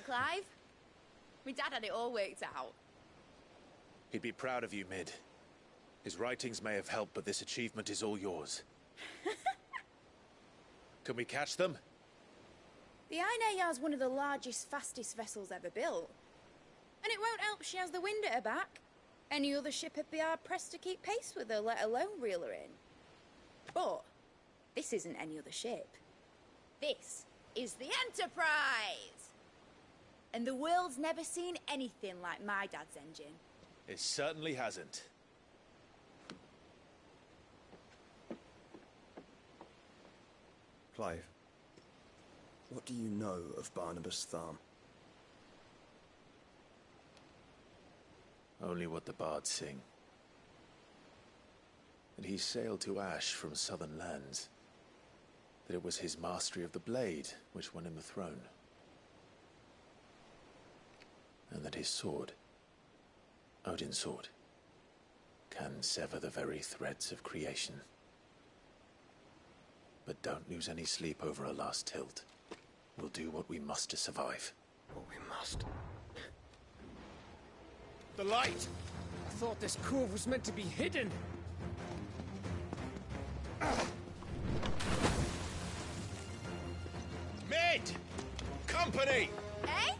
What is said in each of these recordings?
Clive. My dad had it all worked out. He'd be proud of you, Mid. His writings may have helped, but this achievement is all yours. Can we catch them? The Ainayar's one of the largest, fastest vessels ever built. And it won't help she has the wind at her back. Any other ship would be hard-pressed to keep pace with her, let alone reel her in. But this isn't any other ship. This is the Enterprise! And the world's never seen anything like my dad's engine. It certainly hasn't. Clive, what do you know of Barnabas Tharm? Only what the bards sing. That he sailed to Ash from southern lands. That it was his mastery of the blade which won him the throne. And that his sword, Odin's sword, can sever the very threads of creation. But don't lose any sleep over a last tilt. We'll do what we must to survive. What we must. The light! I thought this cove was meant to be hidden. Mid! Company! Eh?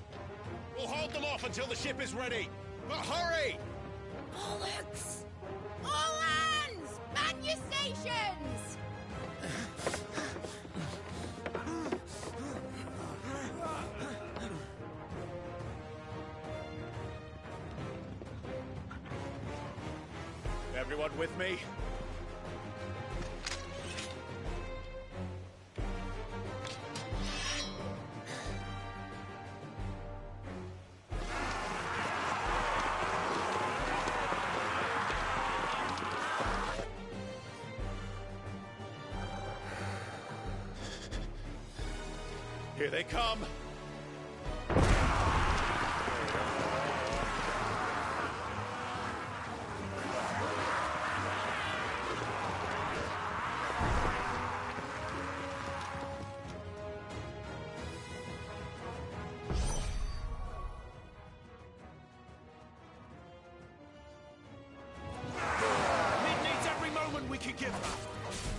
We'll hold them off until the ship is ready. But hurry! Bollocks! All hands! Man your stations! Everyone with me? Here they come!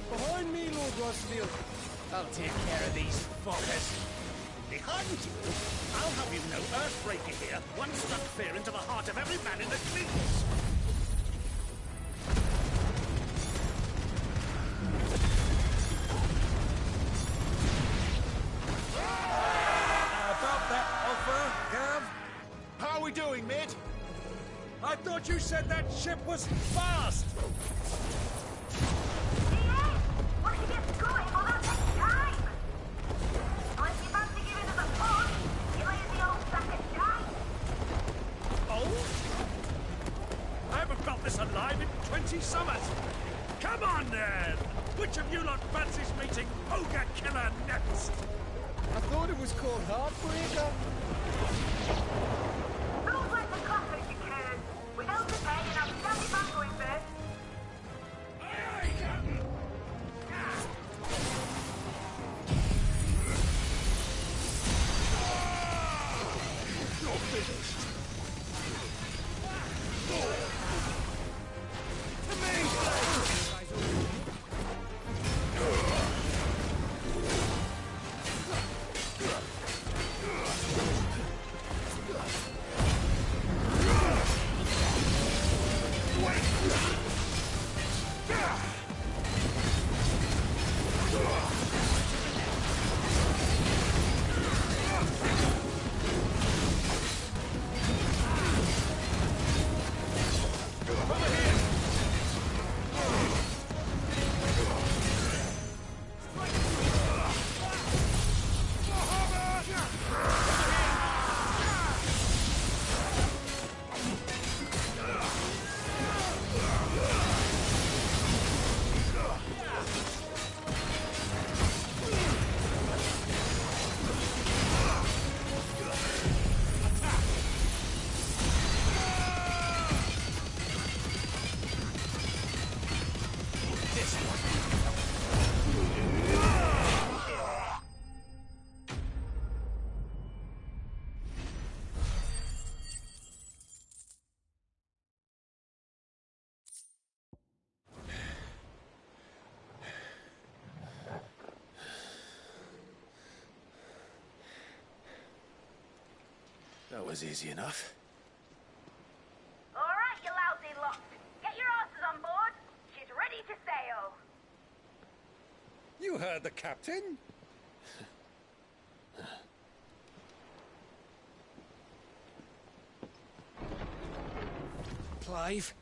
Behind me, Lord Rosfield. I'll take care of these fuckers. Behind you? I'll have you know Earthbreaker here once struck fear into the heart of every man in the fleet. About that offer, Gav? How are we doing, Mid? I thought you said that ship was fast! I haven't felt this alive in 20 summers! Come on then! Which of you lot fancies meeting Ogre Killer next? I thought it was called Heartbreaker. Rules like the classic occurs. Without the pay, and I'll stand you back going first. Aye, aye, Captain! You're finished. That was easy enough. All right, you lousy lot. Get your asses on board. She's ready to sail. You heard the captain. Clive?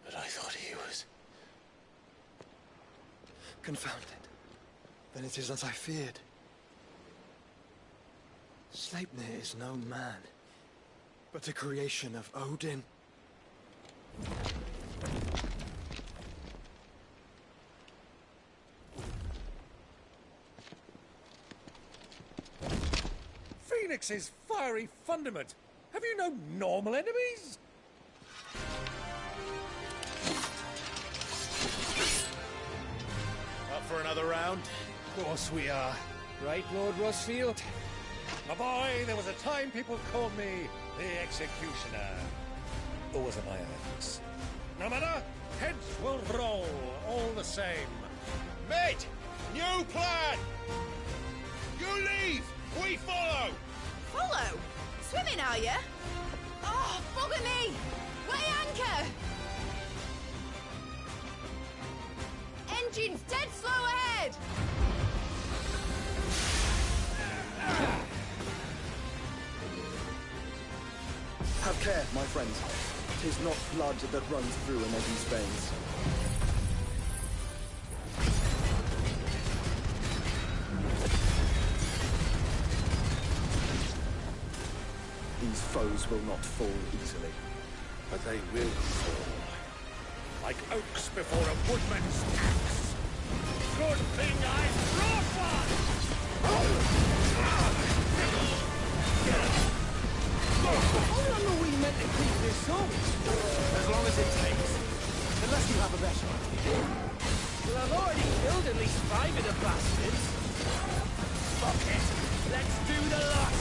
But I thought he was... Confounded. Then it is as I feared. Sleipnir is no man, but a creation of Odin. Phoenix's fiery fundament. Have you no normal enemies? Up for another round? Of course we are. Right, Lord Rosfield? My boy, there was a time people called me the Executioner. Or was it my axe? No matter, heads will roll all the same. Mate, new plan! You leave, we follow! Follow? Swimming, are you? Oh, bugger me! Weigh anchor! Engine's dead slow ahead! Have care, my friends. 'Tis not blood that runs through an Eddie's veins. These foes will not fall easily. But they will fall. Like oaks before a woodman's axe. Good thing I brought one! How long are we meant to keep this up? As long as it takes. Unless you have a better idea. Well, I've already killed at least 5 of the bastards. Fuck it. Let's do the lot.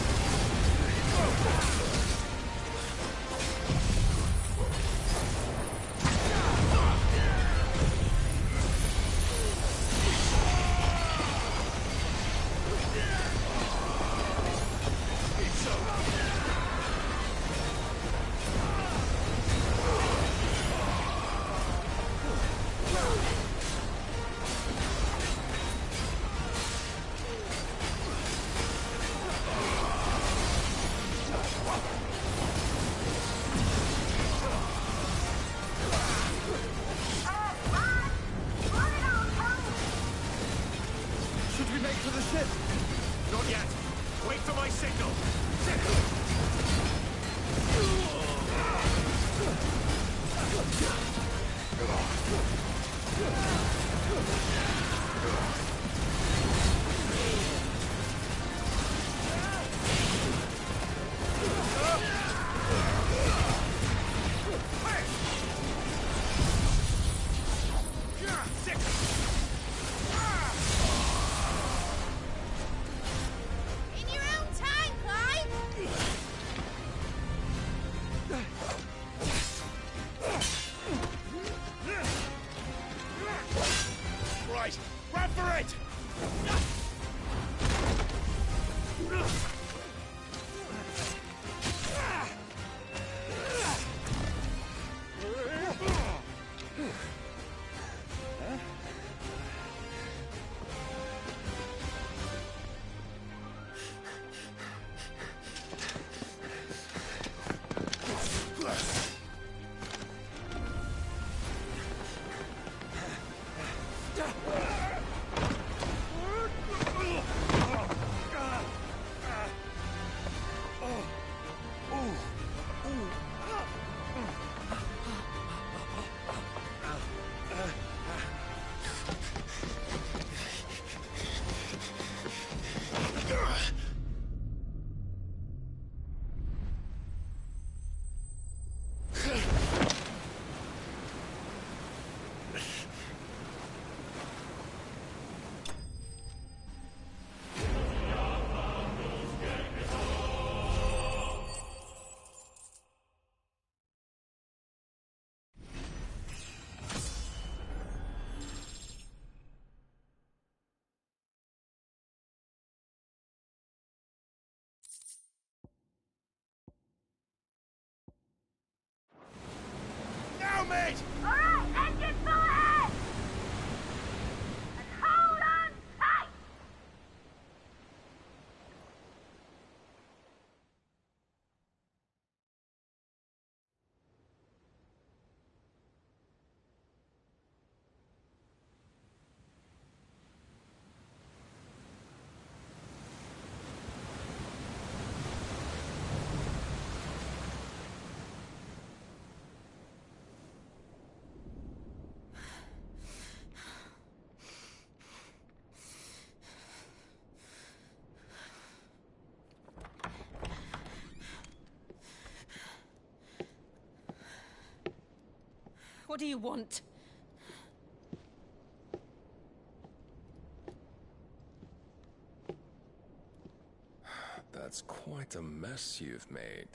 Should we make for the ship? Not yet. Wait for my signal. In your own time, Clive! Right, run for it! it! Alright, engine full ahead! And hold on tight! What do you want? That's quite a mess you've made.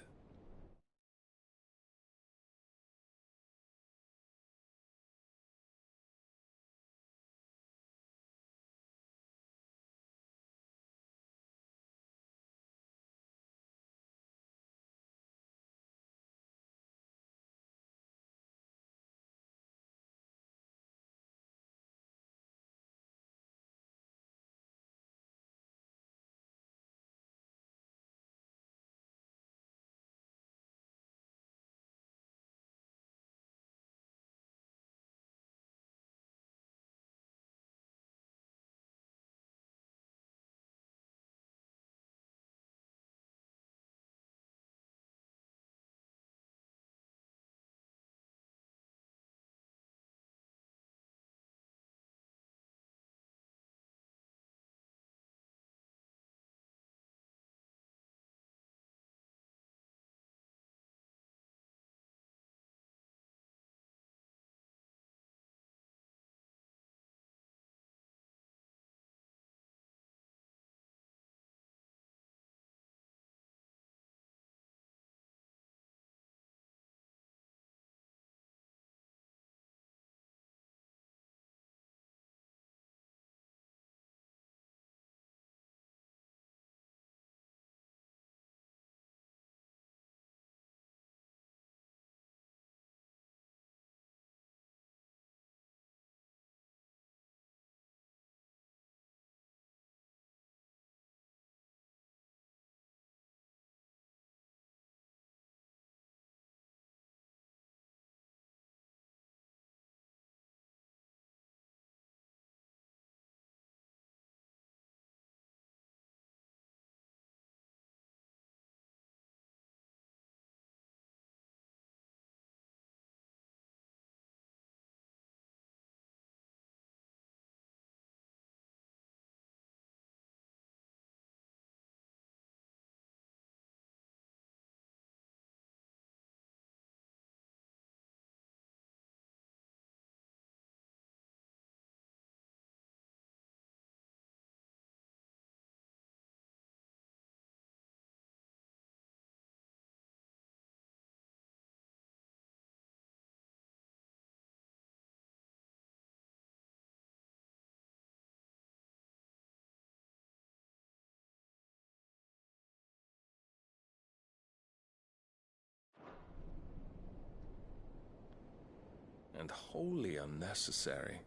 And wholly unnecessary.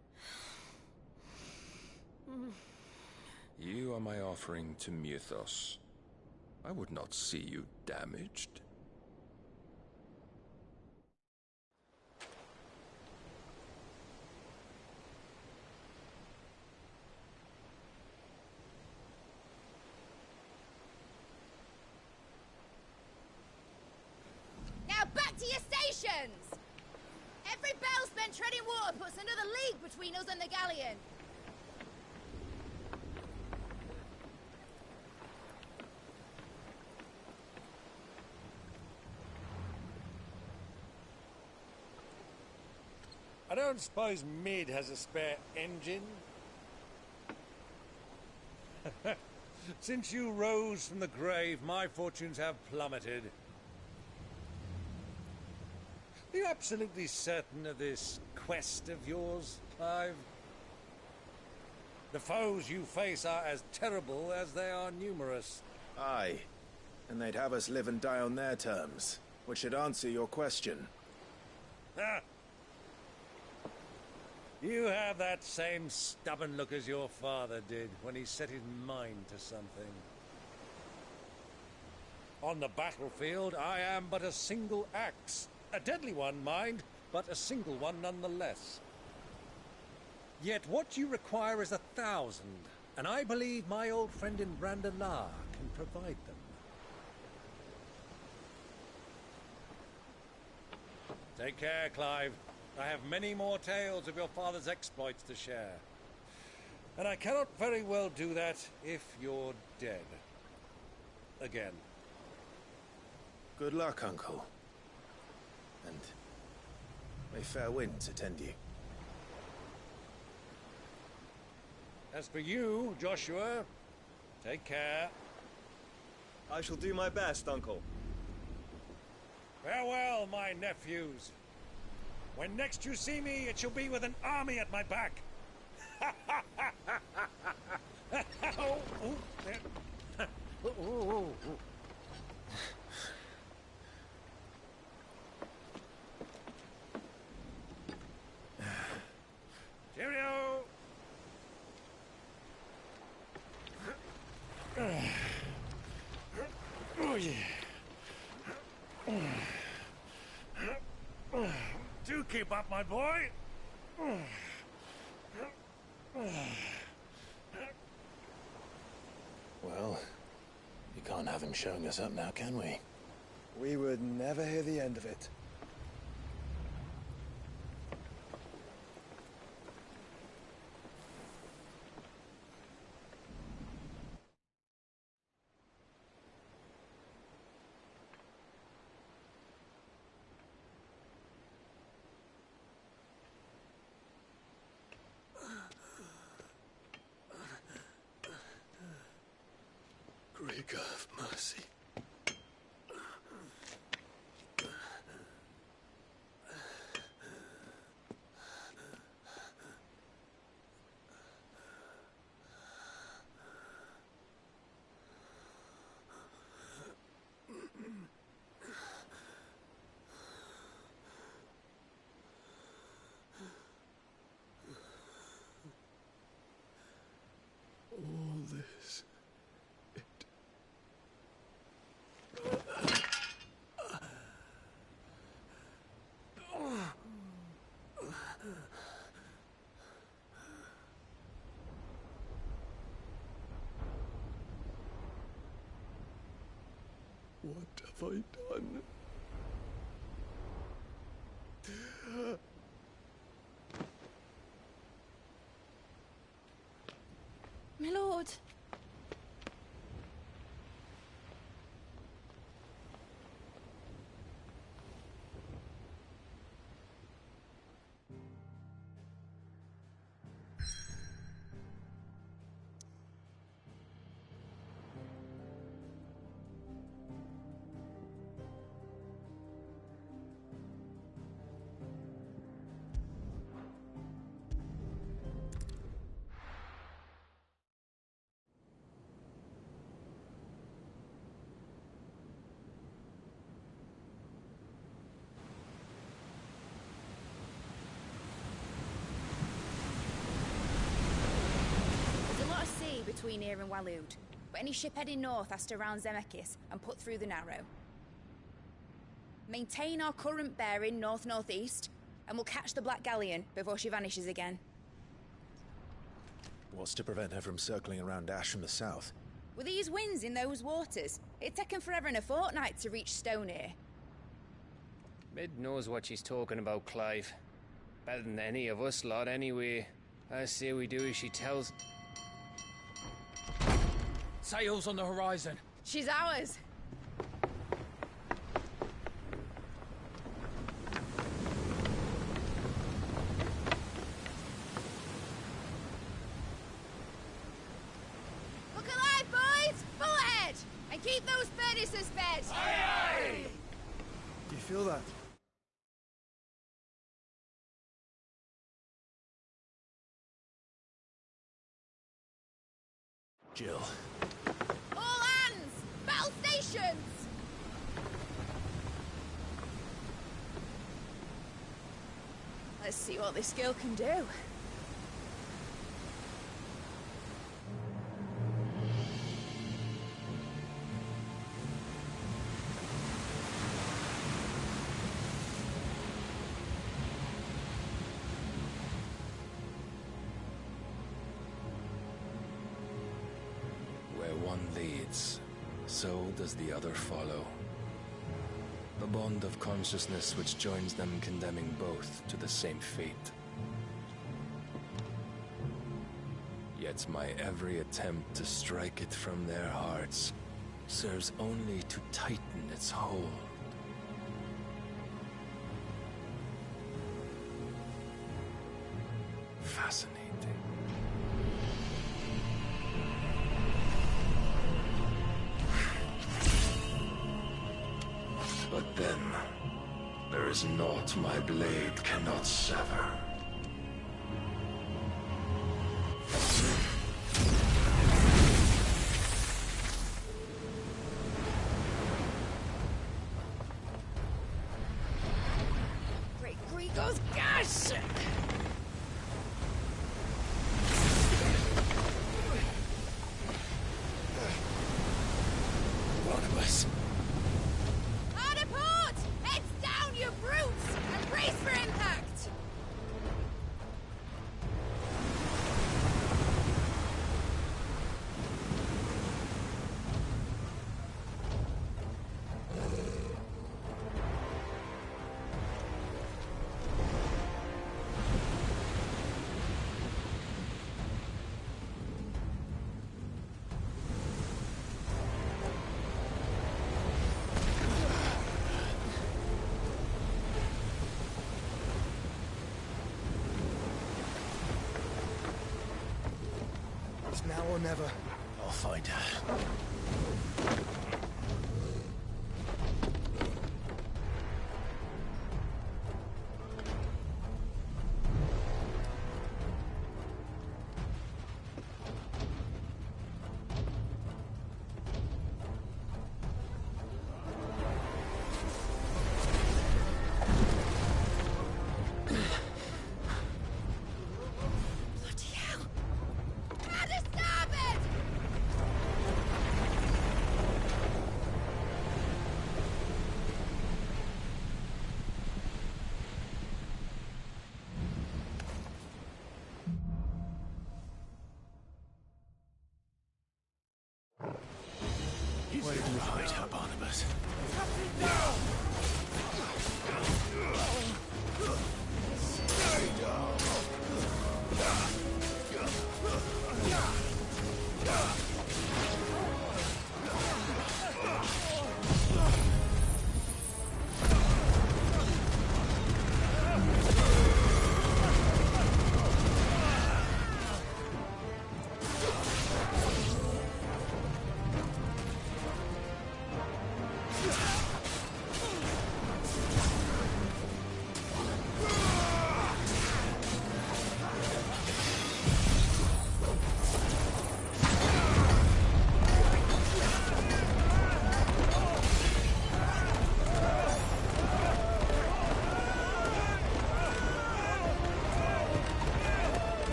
You are my offering to Mythos. I would not see you damaged. Now back to your stations! Every bell spent treading water puts another league between us and the galleon. I don't suppose Mid has a spare engine? Since you rose from the grave, my fortunes have plummeted. Are you absolutely certain of this quest of yours, Clive? The foes you face are as terrible as they are numerous. Aye. And they'd have us live and die on their terms, which should answer your question. Ah, You have that same stubborn look as your father did when he set his mind to something. On the battlefield, I am but a single axe. A deadly one, mind, but a single one nonetheless. Yet what you require is 1,000, and I believe my old friend in Brandalar can provide them. Take care, Clive. I have many more tales of your father's exploits to share. And I cannot very well do that if you're dead. Again. Good luck, Uncle. And may fair winds attend you. As for you, Joshua, take care. I shall do my best, Uncle. Farewell, my nephews. When next you see me, it shall be with an army at my back. Oh, oh, there. Oh, oh, oh. Cheerio! Oh, yeah. Do keep up, my boy. Well, we can't have him showing us up now, can we? We would never hear the end of it. Great God of mercy. All this. What have I done? My lord. Between here and Waloed, but any ship heading north has to round Zemeckis and put through the Narrow. Maintain our current bearing north-northeast, and we'll catch the Black Galleon before she vanishes again. What's to prevent her from circling around Ash from the south? With these winds in those waters, it'd taken forever and a fortnight to reach Stonehere. Mid knows what she's talking about, Clive. Better than any of us lot, anyway. I say we do as she tells. Sails on the horizon. She's ours. Look alive, boys! Full ahead! And keep those furnaces fed! Aye, aye! Do you feel that? Jill. All hands! Battle stations! Let's see what this girl can do. Where one leads, so does the other follow. A bond of consciousness which joins them, condemning both to the same fate. Yet my every attempt to strike it from their hearts serves only to tighten its hold. Fascinating. But then, there is naught my blade cannot sever. Great Grigor's gash! One of us. Hard port! Heads down, you brutes! And brace for impact! It's now or never. I'll find her. Bloody hell! At the starboard!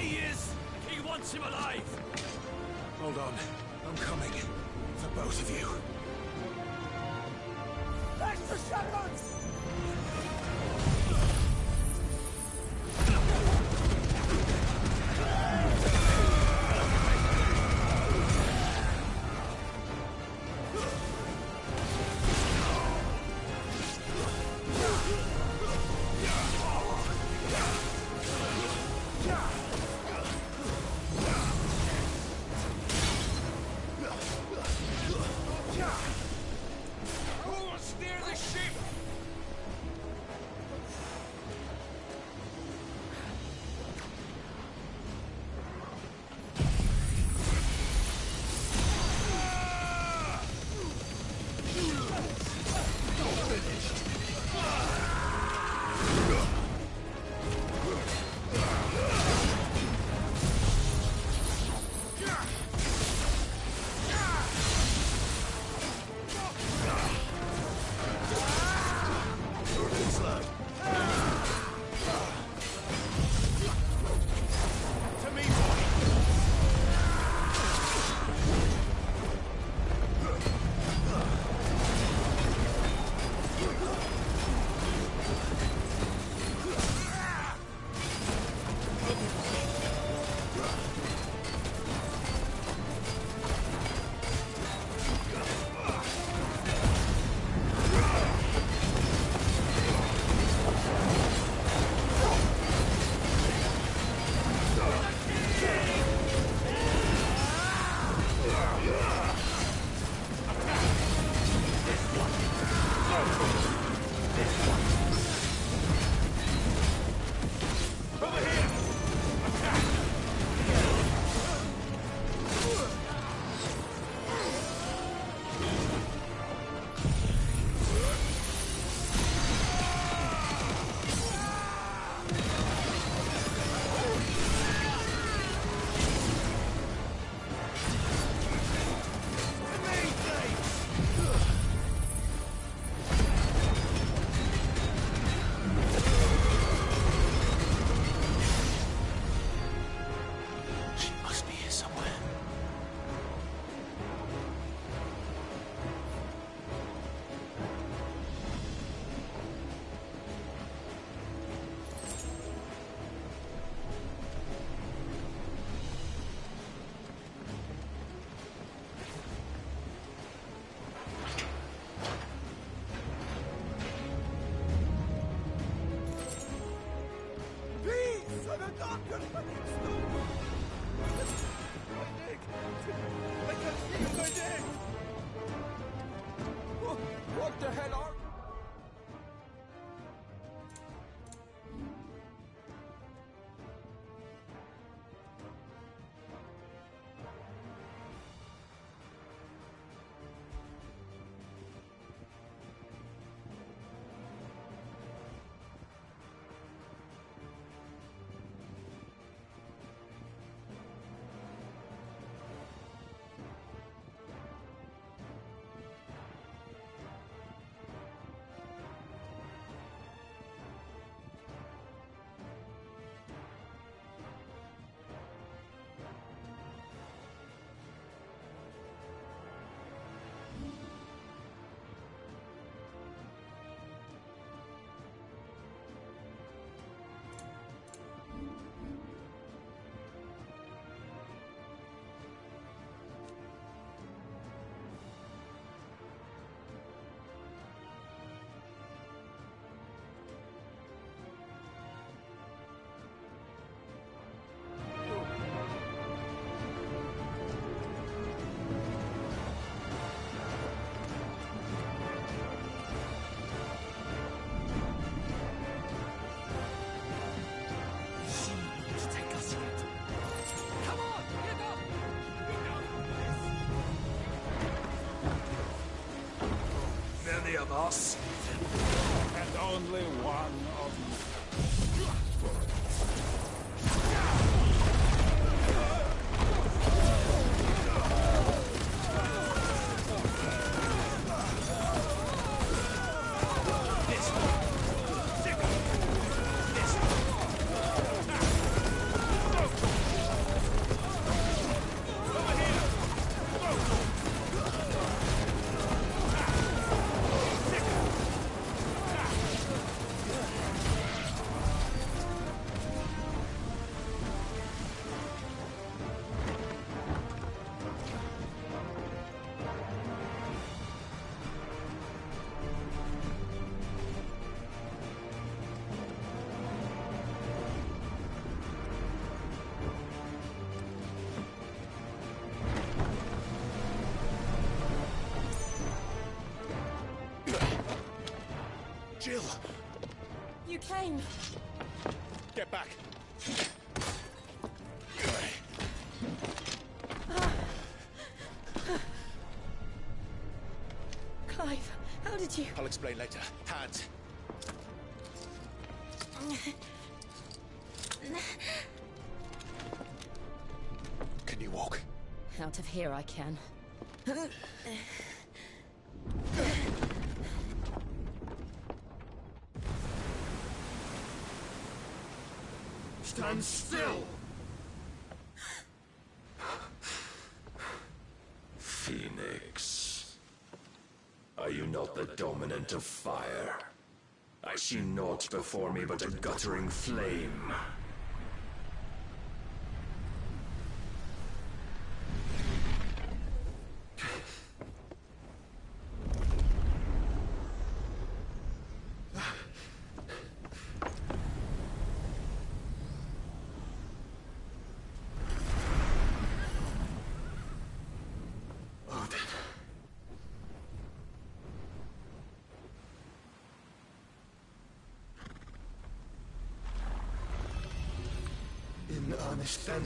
he is! He wants him alive! Hold on. I'm coming. For both of you. Extra seconds! Who will steer the ship? To me, boy! She must be here somewhere. Please! I'm a doctor! My neck! I can feel my neck! What the hell are... Many of us, and only one of you. This. pain. Get back. Clive, how did you... I'll explain later. Hands. Can you walk? Out of here I can. Stand still! Phoenix. Are you not the dominant of fire? I see naught before me but a guttering flame. In earnest, then.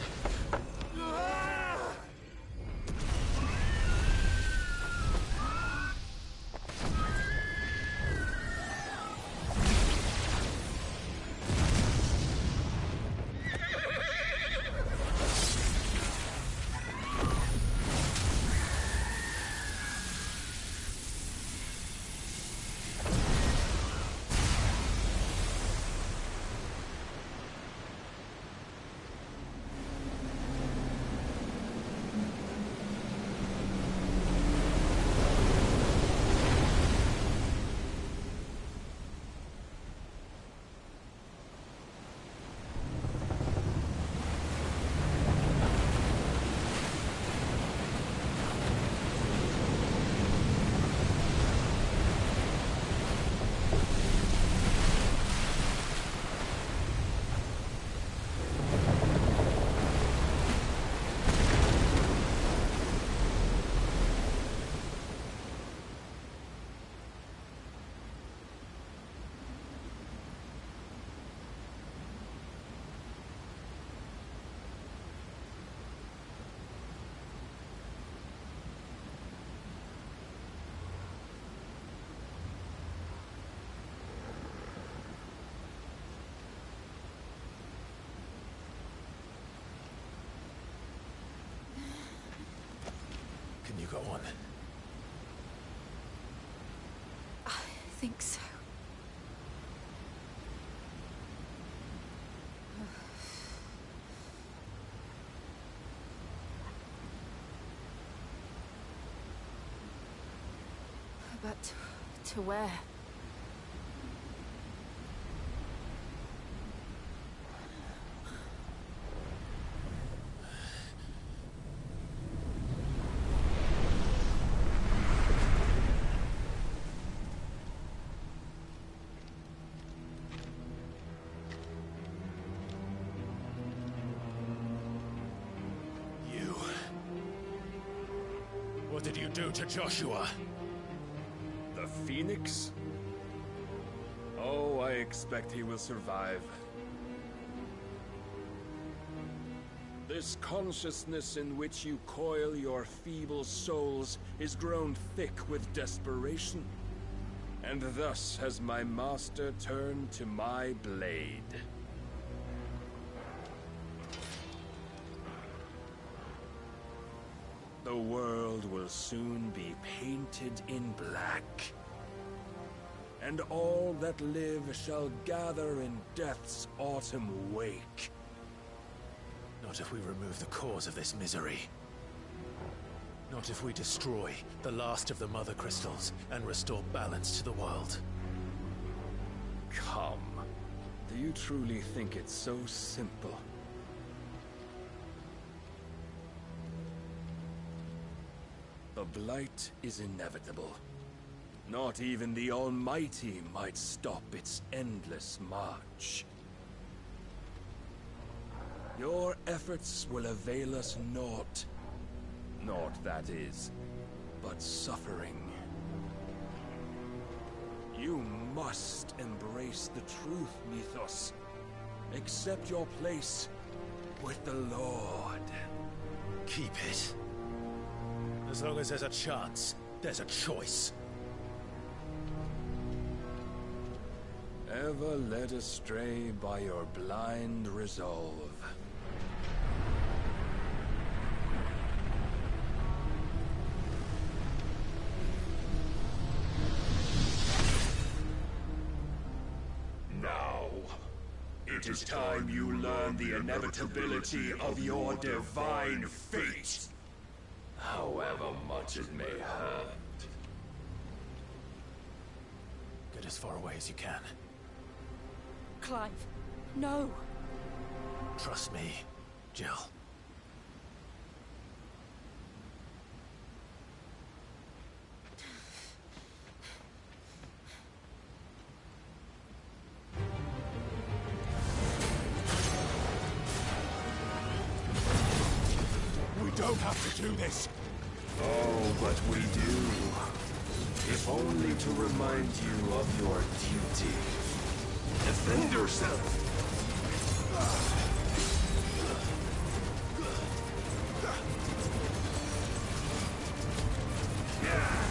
Can you go on? I think so. But to where? What did you do to Joshua? The Phoenix? Oh, I expect he will survive. This consciousness in which you coil your feeble souls is grown thick with desperation. And thus has my master turned to my blade. The world will soon be painted in black. And all that live shall gather in death's autumn wake. Not if we remove the cause of this misery. Not if we destroy the last of the Mother Crystals and restore balance to the world. Come. Do you truly think it's so simple? The Blight is inevitable. Not even the Almighty might stop its endless march. Your efforts will avail us naught. Naught, that is, but suffering. You must embrace the truth, Mythos. Accept your place with the Lord. Keep it. As long as there's a chance, there's a choice. Ever led astray by your blind resolve. Now, it is time you learn the inevitability of your divine fate. However much it may hurt. Get as far away as you can. Clive, no. Trust me, Jill. We don't have to do this. Oh, but we do. If only to remind you of your duty. Defend yourself!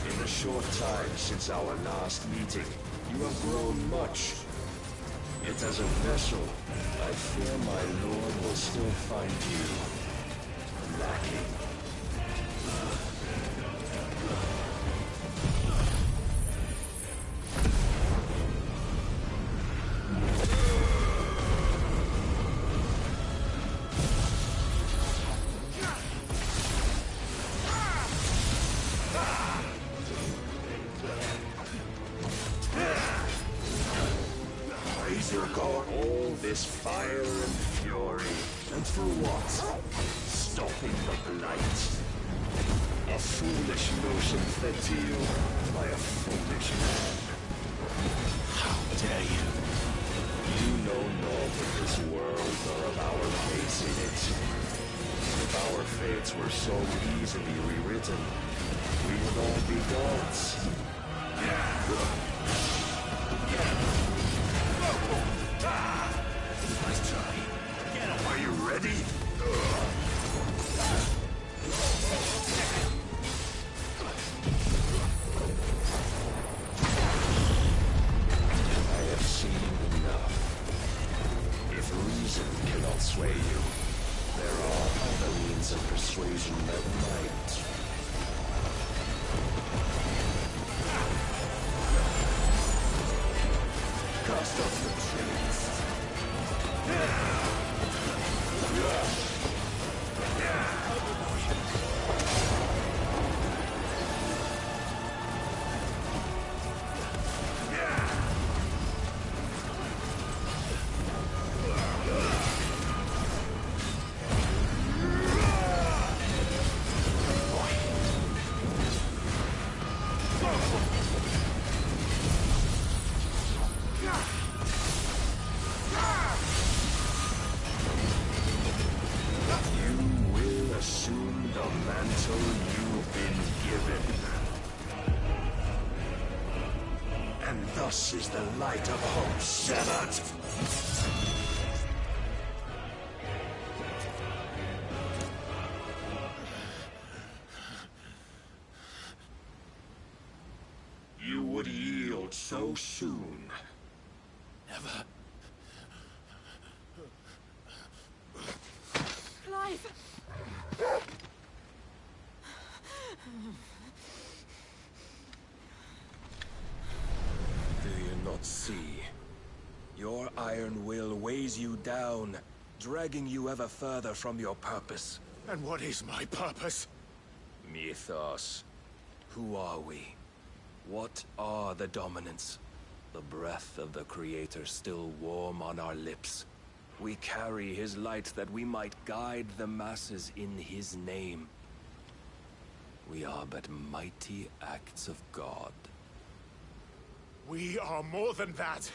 In the short time since our last meeting, you have grown much. Yet as a vessel, I fear my lord will still find you lacking. All this fire and fury, and for what? Stopping the blight. A foolish notion fed to you by a foolish man. How dare you? You know naught of this world nor of our place in it. If our fates were so easily rewritten, we would all be gods. Nice try. Get him. Are you ready? I have seen enough. If reason cannot sway you, there are other means of persuasion that might. Cast off the chains. Thus is the light of hope severed. You would yield so soon. Never. Clive! Do you not see? Your iron will weighs you down, dragging you ever further from your purpose. And what is my purpose? Mythos. Who are we? What are the dominants? The breath of the Creator still warm on our lips. We carry his light that we might guide the masses in his name. We are but mighty acts of God. We are more than that.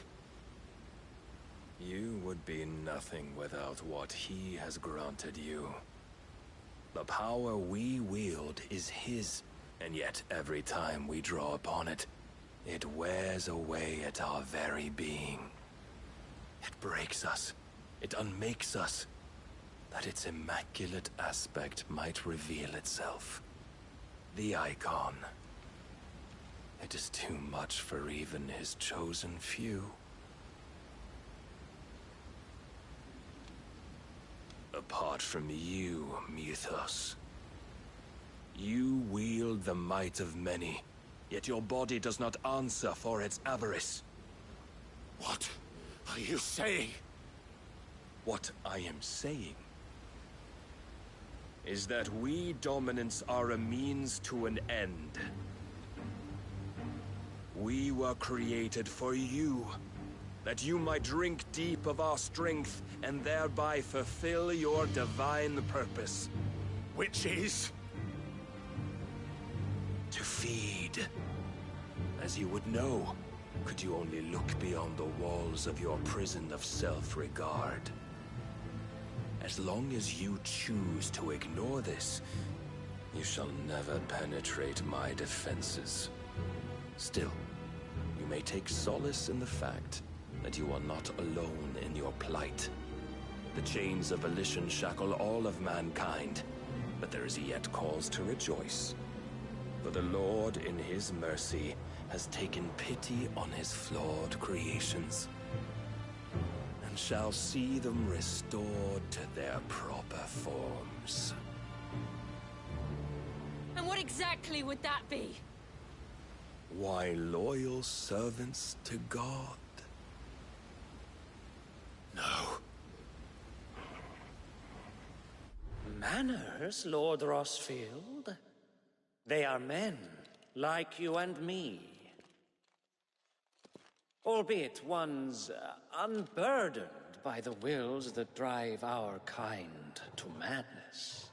You would be nothing without what he has granted you. The power we wield is his, and yet every time we draw upon it, It wears away at our very being. It breaks us. It unmakes us. That its immaculate aspect might reveal itself. The icon. It is too much for even his chosen few. Apart from you, Mythos. You wield the might of many, yet your body does not answer for its avarice. What are you saying? What I am saying is that we dominants are a means to an end. We were created for you, that you might drink deep of our strength and thereby fulfill your divine purpose. Which is? To feed. As you would know, could you only look beyond the walls of your prison of self-regard. As long as you choose to ignore this, you shall never penetrate my defenses. Still, you may take solace in the fact that you are not alone in your plight. The chains of volition shackle all of mankind, but there is yet cause to rejoice. For the Lord, in his mercy, has taken pity on his flawed creations, and shall see them restored to their proper forms. And what exactly would that be? Why, loyal servants to God. No. Manners, Lord Rossfield? They are men, like you and me. Albeit ones unburdened by the wills that drive our kind to madness.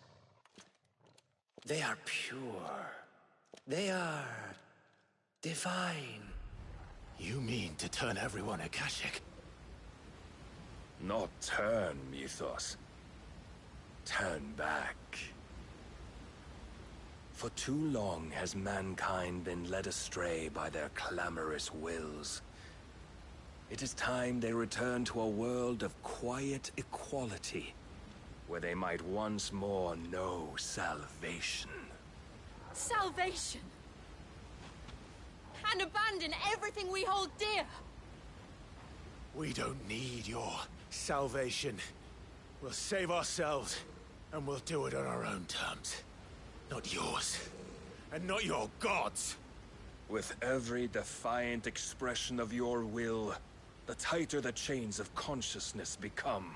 They are pure. They are divine. You mean to turn everyone Akashic? Not turn, Mythos. Turn back. For too long has mankind been led astray by their clamorous wills. It is time they return to a world of quiet equality, where they might once more know salvation. Salvation? And abandon everything we hold dear? We don't need your salvation. We'll save ourselves, and we'll do it on our own terms. Not yours. And not your gods! With every defiant expression of your will, the tighter the chains of consciousness become.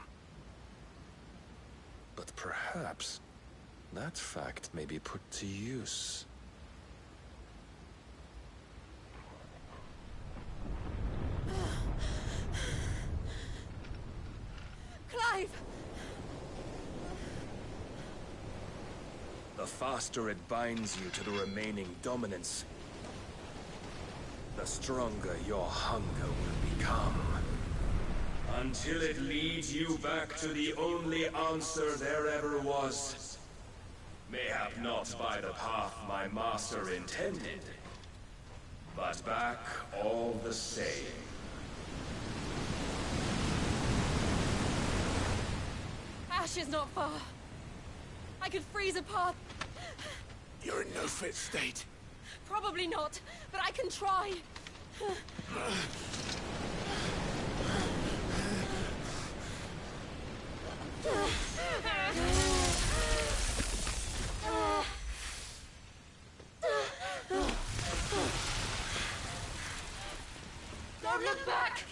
But perhaps that fact may be put to use. Clive! The faster it binds you to the remaining dominance, the stronger your hunger will become. Until it leads you back to the only answer there ever was. Mayhap not by the path my master intended, but back all the same. Ash is not far. I could freeze a path. You're in no fit state. Probably not, but I can try. Don't look back!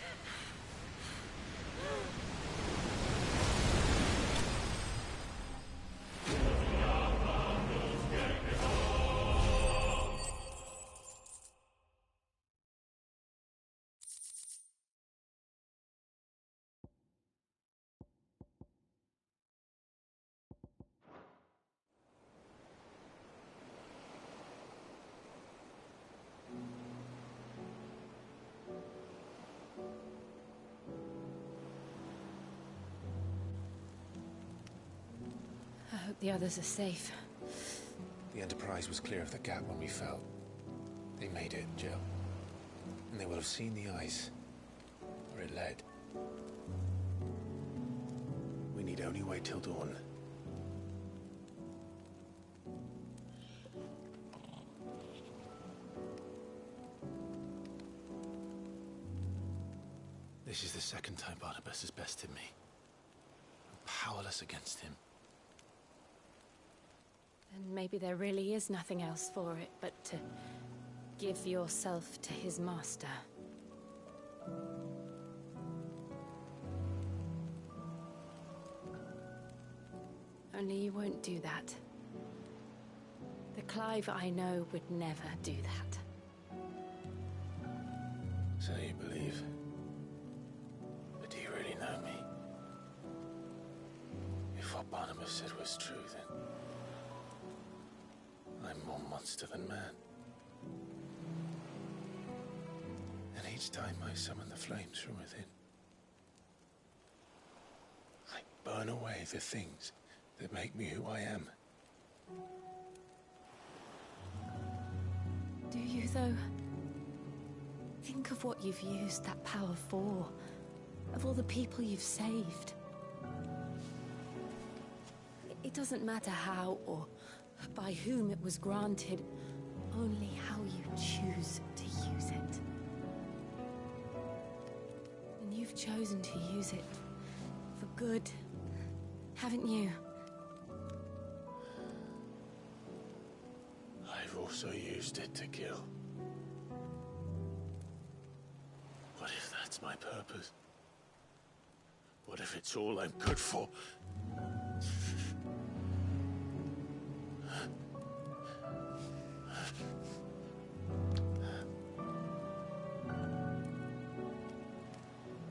I hope the others are safe. The Enterprise was clear of the gap when we fell. They made it, Jill. and they will have seen the ice where it led. We need only wait till dawn. This is the second time Barnabas has bested me. I'm powerless against him. And maybe there really is nothing else for it but to give yourself to his master. Only you won't do that. The Clive I know would never do that. So you believe? But do you really know me? If what Barnabas said was true, then I'm more monster than man. And each time I summon the flames from within, I burn away the things that make me who I am. Do you, though? Think of what you've used that power for. Of all the people you've saved. It doesn't matter how or by whom it was granted, only how you choose to use it. And you've chosen to use it for good, haven't you? I've also used it to kill. What if that's my purpose? What if it's all I'm good for?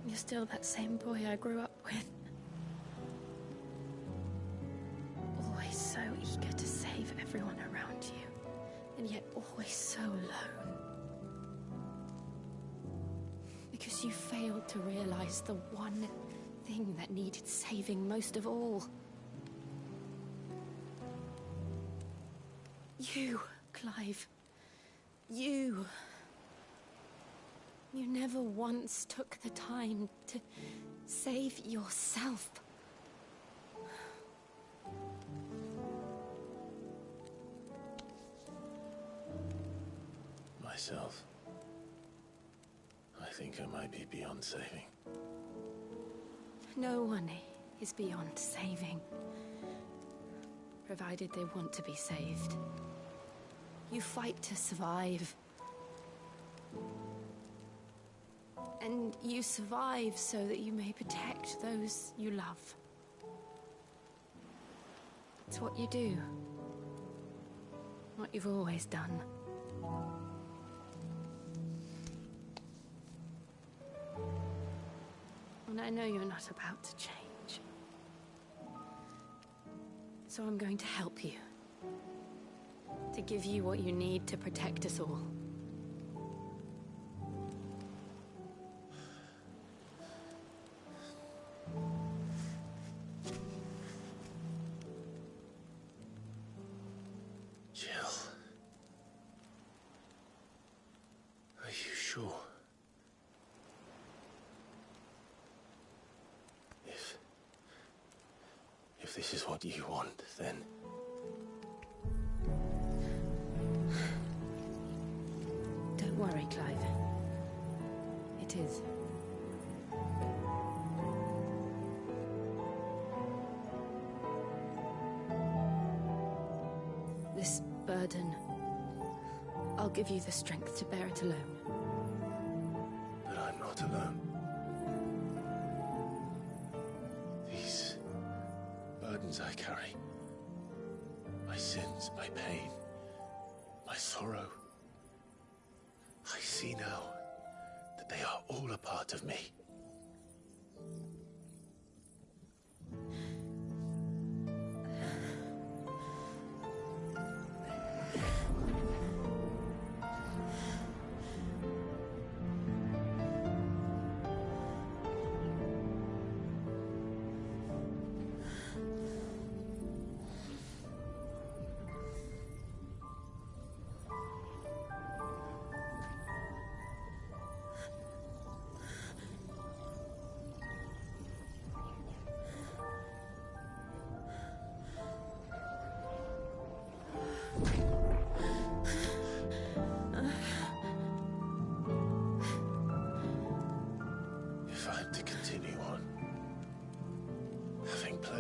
You're still that same boy I grew up with. Always so eager to save everyone around you, and yet always so alone. Because you failed to realize the one thing that needed saving most of all. You, Clive. You. You never once took the time to save yourself. Myself? I think I might be beyond saving. No one is beyond saving. Provided they want to be saved. You fight to survive. And you survive so that you may protect those you love. It's what you do. What you've always done. And I know you're not about to change. So I'm going to help you. To give you what you need to protect us all. Sure. If this is what you want, then... Don't worry, Clive. It is. This burden, I'll give you the strength to bear it alone. But I'm not alone. These burdens I carry, my sins, my pain, my sorrow, I see now that they are all a part of me.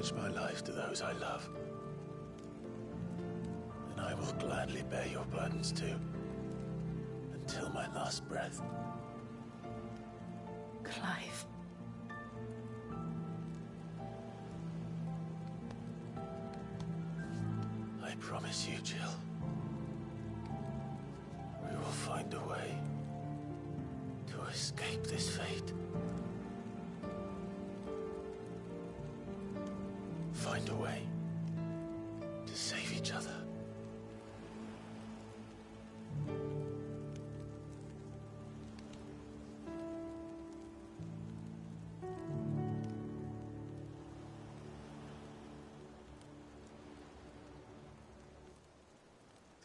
pledge my life to those I love. And I will gladly bear your burdens too, until my last breath. Clive. I promise you, Jill. We will find a way to escape this fate. Find a way to save each other.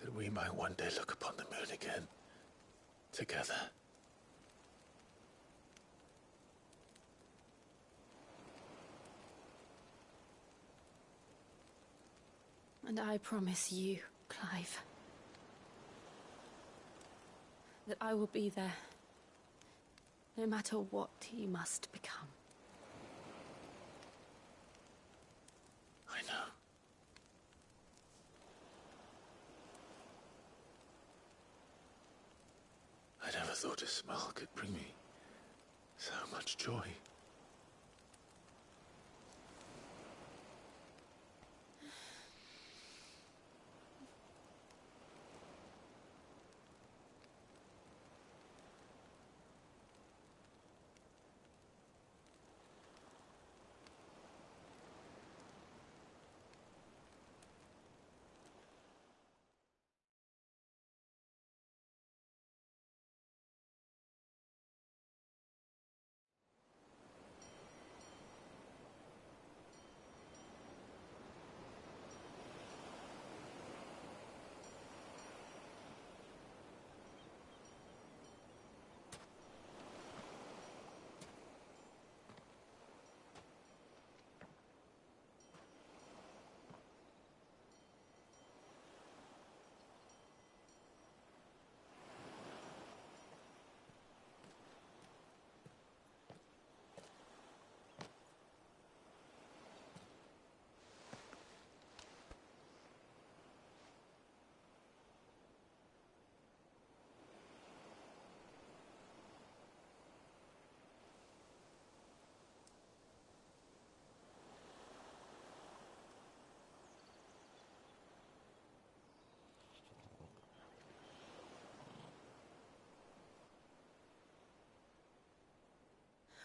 That we might one day look upon the moon again, together. And I promise you, Clive, that I will be there, no matter what you must become. I know. I never thought a smile could bring me so much joy.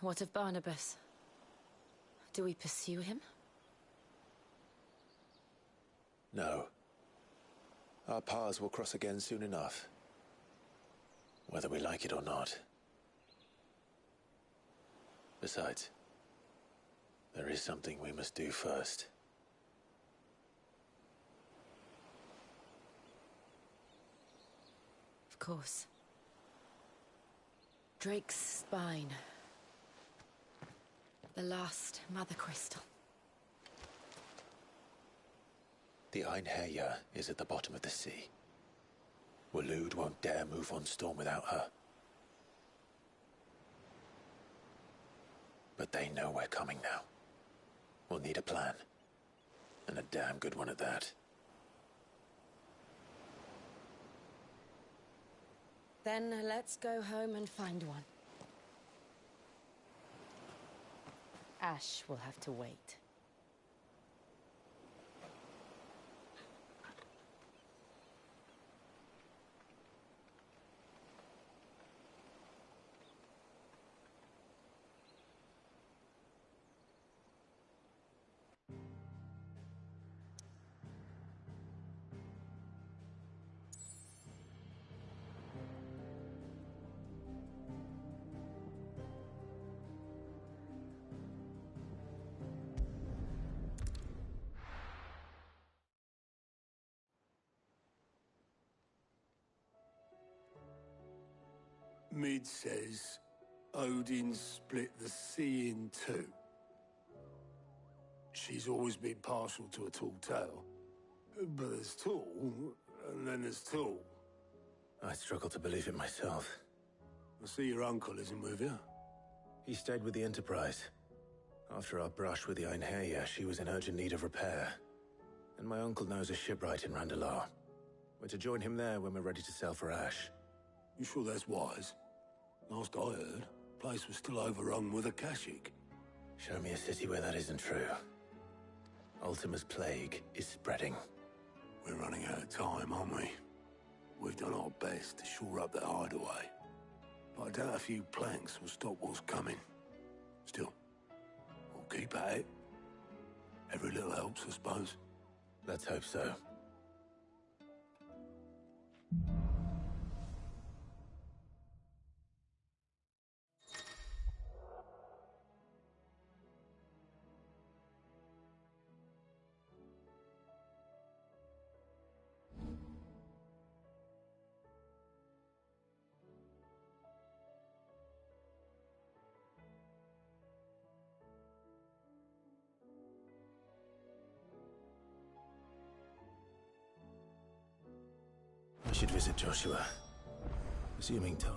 What of Barnabas? Do we pursue him? No. Our paths will cross again soon enough. Whether we like it or not. Besides, there is something we must do first. Of course. Drake's spine. The last Mother Crystal. The Einherjar is at the bottom of the sea. Waloed won't dare move on Storm without her. But they know we're coming now. We'll need a plan. And a damn good one at that. Then let's go home and find one. Ash will have to wait. Mid says Odin split the sea in two. She's always been partial to a tall tale. But there's tall, and then there's tall. I struggle to believe it myself. I see your uncle isn't with you. He stayed with the Enterprise. After our brush with the Einherja, she was in urgent need of repair. And my uncle knows a shipwright in Randalar. We're to join him there when we're ready to sail for Ash. You sure that's wise? Last I heard, the place was still overrun with Akashic. Show me a city where that isn't true. Ultima's plague is spreading. We're running out of time, aren't we? We've done our best to shore up that hideaway. But I doubt a few planks will stop what's coming. Still, we'll keep at it. Every little helps, I suppose. Let's hope so. I should visit Joshua. Assuming time.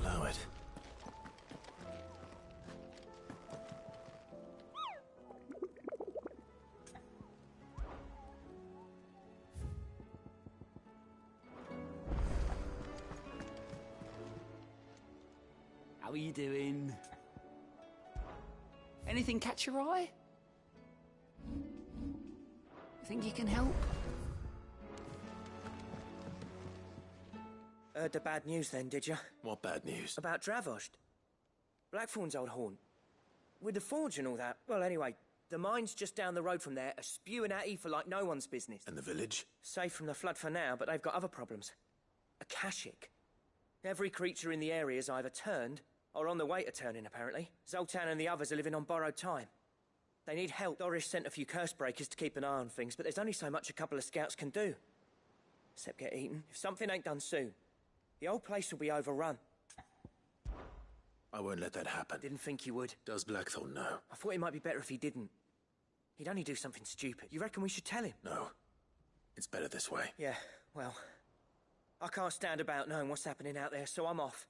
Allow it. How are you doing? Anything catch your eye? Think you can help? Heard the bad news then, did you? What bad news? About Dravost. Blackthorn's old haunt. With the forge and all that. Well, anyway, the mine's just down the road from there are spewing at Aoife like no one's business. And the village? Safe from the flood for now, but they've got other problems. Akashic. Every creature in the area is either turned are on the way to turn in, apparently. Zoltan and the others are living on borrowed time. They need help. Doris sent a few curse breakers to keep an eye on things, but there's only so much a couple of scouts can do. Except get eaten. If something ain't done soon, the whole place will be overrun. I won't let that happen. Didn't think you would. Does Blackthorn know? I thought it might be better if he didn't. He'd only do something stupid. You reckon we should tell him? No. It's better this way. Yeah, well, I can't stand about knowing what's happening out there, so I'm off.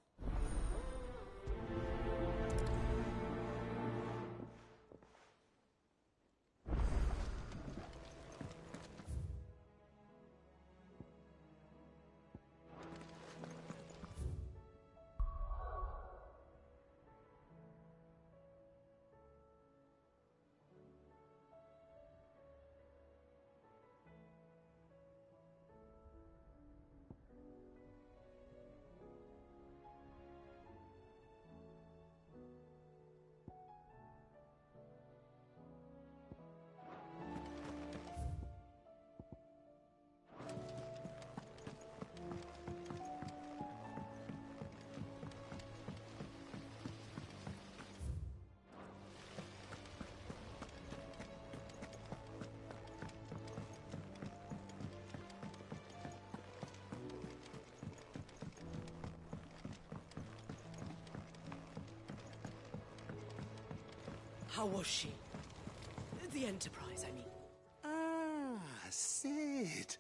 How was she? The Enterprise, I mean. Ah, Sid.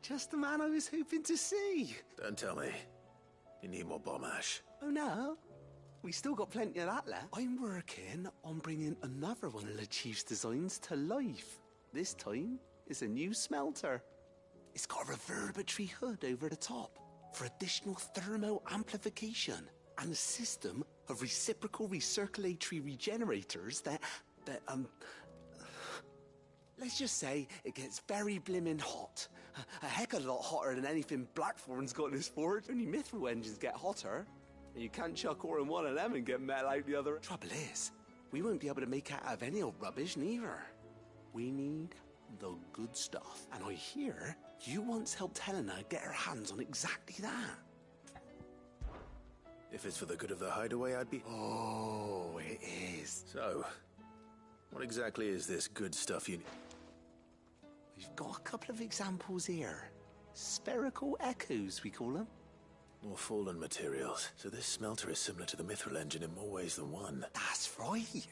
Just the man I was hoping to see. Don't tell me. You need more bomb ash. Oh, no. We still got plenty of that left. I'm working on bringing another one of the Chief's designs to life. This time, it's a new smelter. It's got a reverberatory hood over the top for additional thermal amplification and a system of reciprocal recirculatory regenerators that let's just say it gets very blimmin' hot. A heck of a lot hotter than anything Blackthorn's got in his forge. Only mithril engines get hotter. And you can't chuck ore in one of them and get metal out the other. Trouble is, we won't be able to make it out of any old rubbish neither. We need the good stuff. And I hear you once helped Helena get her hands on exactly that. If it's for the good of the hideaway, I'd be... Oh, it is. So, what exactly is this good stuff you need? We've got a couple of examples here. Spherical echoes, we call them. More fallen materials. So this smelter is similar to the mithril engine in more ways than one. That's right.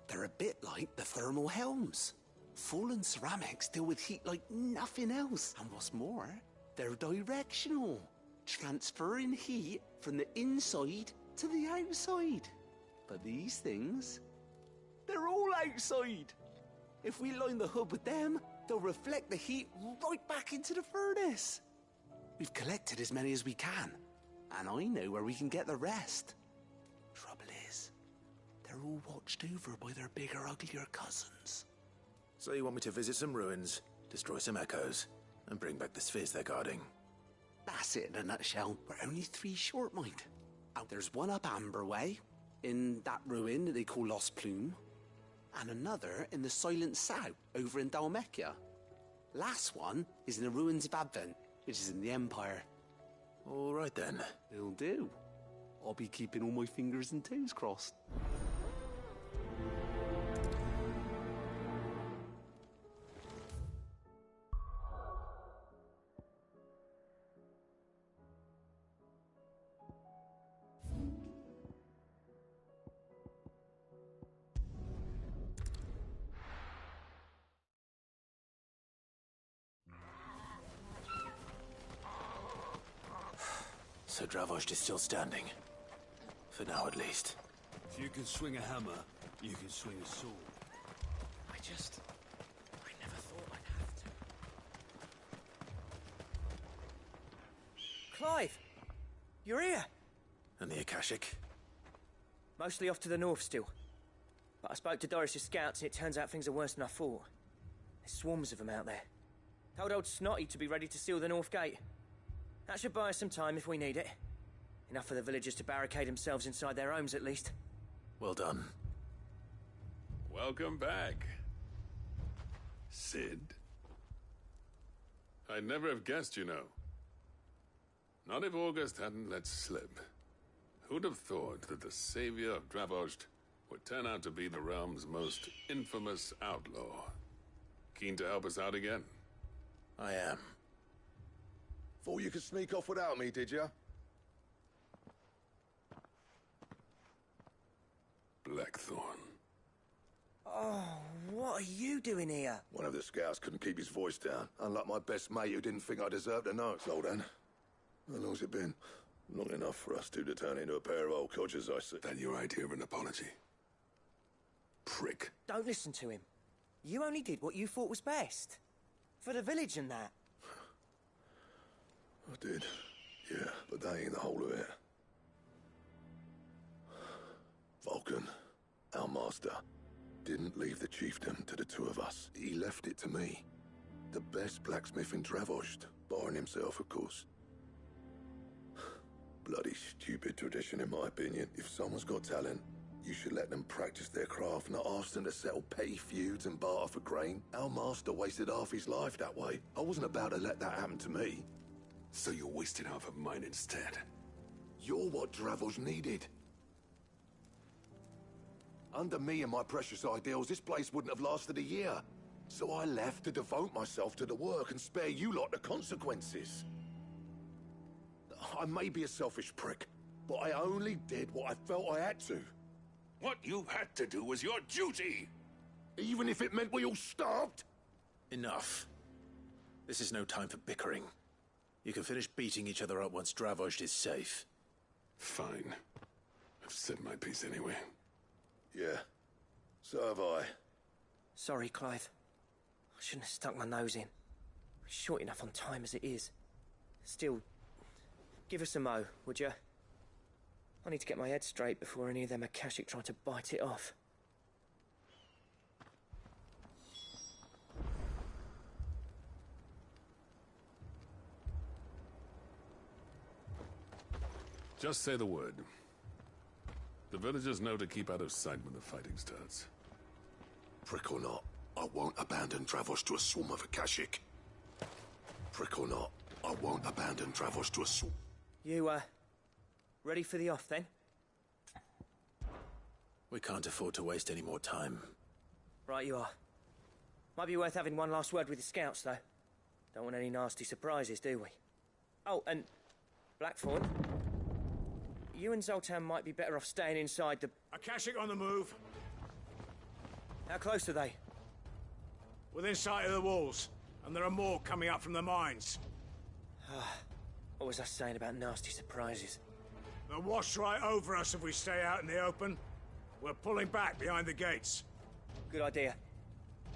They're a bit like the thermal helms. Fallen ceramics deal with heat like nothing else. And what's more, they're directional. Transferring heat from the inside to the outside. But these things, they're all outside. If we line the hood with them, they'll reflect the heat right back into the furnace. We've collected as many as we can, and I know where we can get the rest. Trouble is, they're all watched over by their bigger, uglier cousins. So you want me to visit some ruins, destroy some echoes, and bring back the spheres they're guarding? That's it in a nutshell. We're only 3 short, mind. There's one up Amber Way, in that ruin that they call Lost Plume, and another in the Silent South, over in Dalmekia. Last one is in the ruins of Advent, which is in the Empire. All right then. It'll do. I'll be keeping all my fingers and toes crossed. So Dravost is still standing. For now, at least. If you can swing a hammer, you can swing a sword. I never thought I'd have to. Clive! You're here! And the Akashic? Mostly off to the north still. But I spoke to Doris' scouts and it turns out things are worse than I thought. There's swarms of them out there. Told old Snotty to be ready to seal the north gate. That should buy us some time if we need it. Enough for the villagers to barricade themselves inside their homes, at least. Well done. Welcome back, Sid. I'd never have guessed, you know. Not if August hadn't let slip. Who'd have thought that the savior of Dravost would turn out to be the realm's most infamous outlaw? Keen to help us out again? I am. Thought you could sneak off without me, did you? Blackthorn. Oh, what are you doing here? One of the scouts couldn't keep his voice down, unlike my best mate who didn't think I deserved to know. So then, how long's it been? Long enough for us two to turn into a pair of old codgers, I see. Then your idea of an apology? Prick. Don't listen to him. You only did what you thought was best. For the village and that. I did, yeah, but that ain't the whole of it. Vulcan, our master, didn't leave the chiefdom to the two of us. He left it to me. The best blacksmith in Dravost, barring himself, of course. Bloody stupid tradition, in my opinion. If someone's got talent, you should let them practice their craft, not ask them to settle petty feuds and barter for grain. Our master wasted half his life that way. I wasn't about to let that happen to me. So you wasted half of mine instead. You're what Dravost needed. Under me and my precious ideals, this place wouldn't have lasted a year. So I left to devote myself to the work and spare you lot the consequences. I may be a selfish prick, but I only did what I felt I had to. What you had to do was your duty! Even if it meant we all starved? Enough. This is no time for bickering. You can finish beating each other up once Dravost is safe. Fine. I've said my piece anyway. Yeah, so have I. Sorry, Clive. I shouldn't have stuck my nose in. We're short enough on time as it is. Still, give us a mo, would you? I need to get my head straight before any of them Akashic try to bite it off. Just say the word. The villagers know to keep out of sight when the fighting starts. Prick or not, I won't abandon Dravost to a swarm of Akashic. Prick or not, I won't abandon Dravost to a swarm. You, ready for the off, then? We can't afford to waste any more time. Right you are. Might be worth having one last word with the scouts, though. Don't want any nasty surprises, do we? Oh, and Blackthorn, you and Zoltan might be better off staying inside the... Akashic on the move. How close are they? Within sight of the walls, and there are more coming up from the mines. What was I saying about nasty surprises? They'll wash right over us if we stay out in the open. We're pulling back behind the gates. Good idea.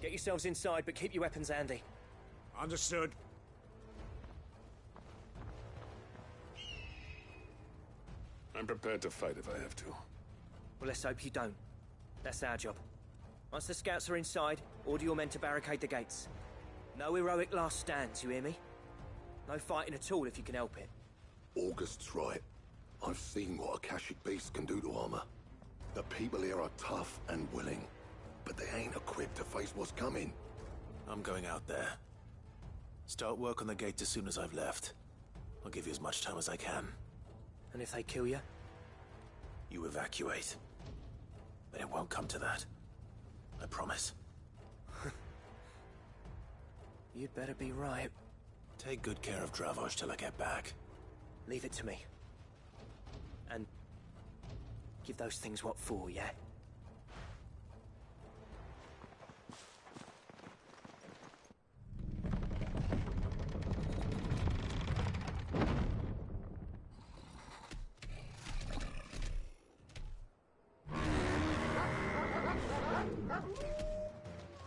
Get yourselves inside, but keep your weapons handy. Understood. I'm prepared to fight if I have to. Well, let's hope you don't. That's our job. Once the scouts are inside, order your men to barricade the gates. No heroic last stands, you hear me? No fighting at all if you can help it. August's right. I've seen what Akashic beasts can do to armor. The people here are tough and willing, but they ain't equipped to face what's coming. I'm going out there. Start work on the gate as soon as I've left. I'll give you as much time as I can. And if they kill you? You evacuate. But it won't come to that. I promise. You'd better be right. Take good care of Dravost till I get back. Leave it to me. And give those things what for, yeah?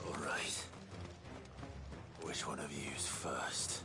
All right. Which one of you's first?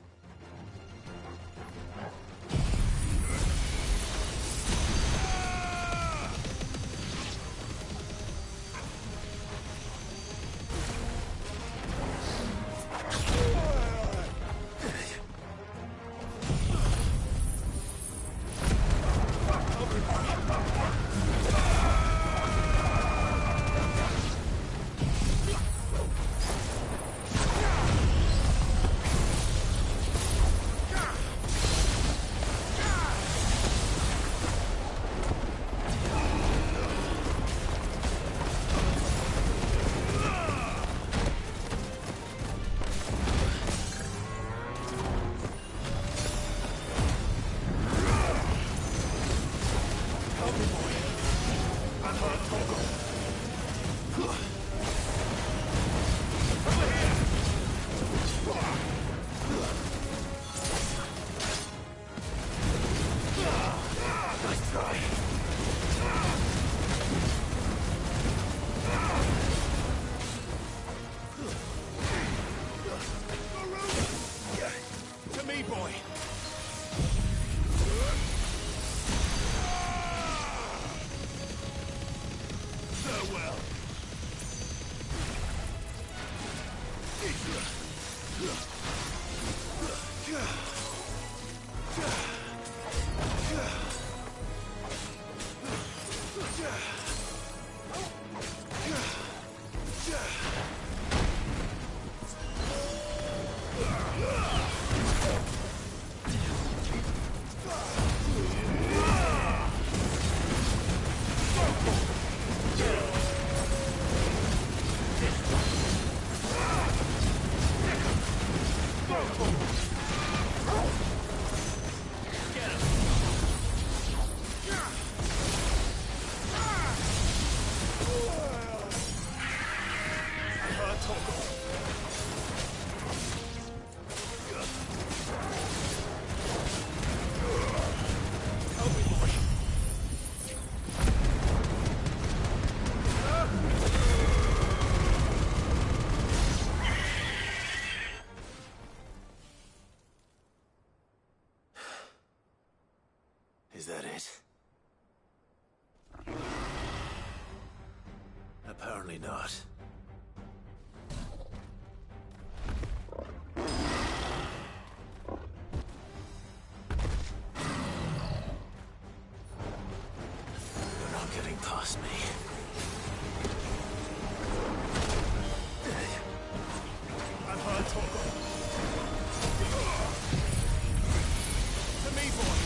Is that it? Apparently not. You're not getting past me. I've heard talk of... To me, boy!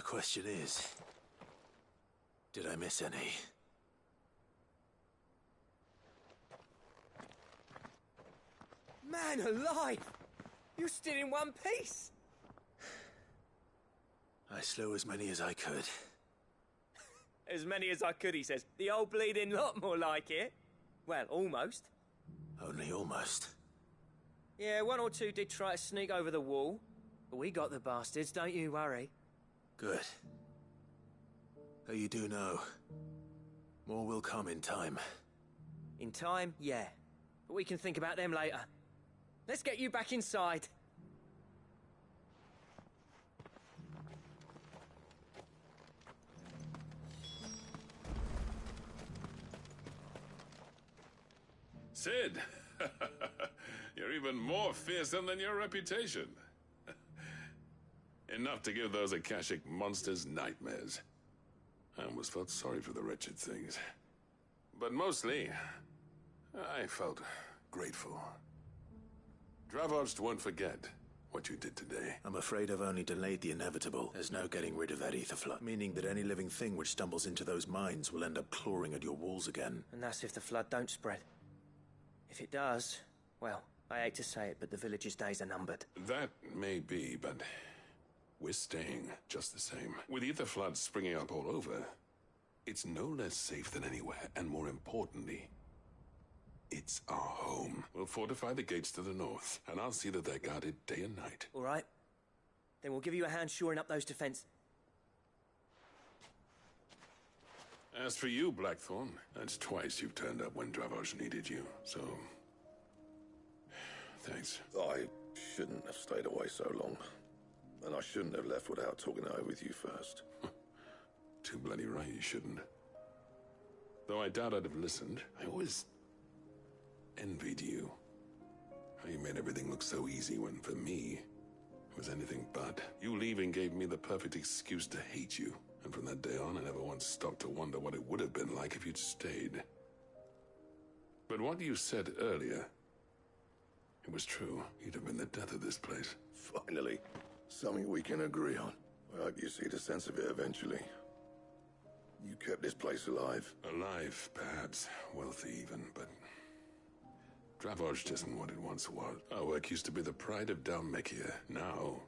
question is, did I miss any? Man alive! You're still in one piece! I slew as many as I could. As many as I could, he says. The old bleeding lot, more like it. Well, almost. Only almost. Yeah, one or two did try to sneak over the wall. But we got the bastards, don't you worry. Good. Though you do know, more will come in time. In time, yeah. But we can think about them later. Let's get you back inside. Sid! You're even more fearsome than your reputation. Enough to give those Akashic monsters nightmares. I almost felt sorry for the wretched things. But mostly, I felt grateful. Dravoged won't forget what you did today. I'm afraid I've only delayed the inevitable. There's no getting rid of that ether flood, meaning that any living thing which stumbles into those mines will end up clawing at your walls again. And that's if the flood don't spread. If it does, well, I hate to say it, but the village's days are numbered. That may be, but we're staying just the same. With ether floods springing up all over, it's no less safe than anywhere, and more importantly, it's our home. We'll fortify the gates to the north, and I'll see that they're guarded day and night. All right. Then we'll give you a hand shoring up those defenses. As for you, Blackthorn, that's twice you've turned up when Dravos needed you, so... thanks. I shouldn't have stayed away so long. And I shouldn't have left without talking it over with you first. Too bloody right you shouldn't. Though I doubt I'd have listened, I always envied you. How you made everything look so easy when, for me, it was anything but. You leaving gave me the perfect excuse to hate you. And from that day on, I never once stopped to wonder what it would have been like if you'd stayed. But what you said earlier, it was true. You'd have been the death of this place. Finally, something we can agree on. I hope you see the sense of it eventually. You kept this place alive. Alive, perhaps. Wealthy even, but... Dravoged isn't what it once was. Our work used to be the pride of Dalmekia. Now,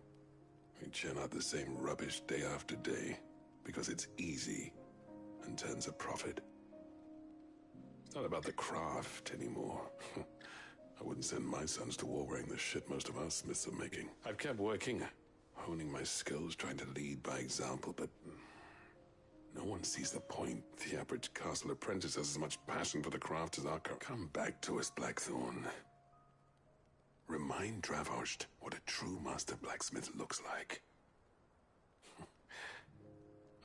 we churn out the same rubbish day after day. Because it's easy and turns a profit. It's not about the craft anymore. I wouldn't send my sons to war wearing the shit most of our smiths are making. I've kept working, honing my skills, trying to lead by example, but no one sees the point. The average castle apprentice has as much passion for the craft as our Come back to us, Blackthorn. Remind Dravoged what a true master blacksmith looks like.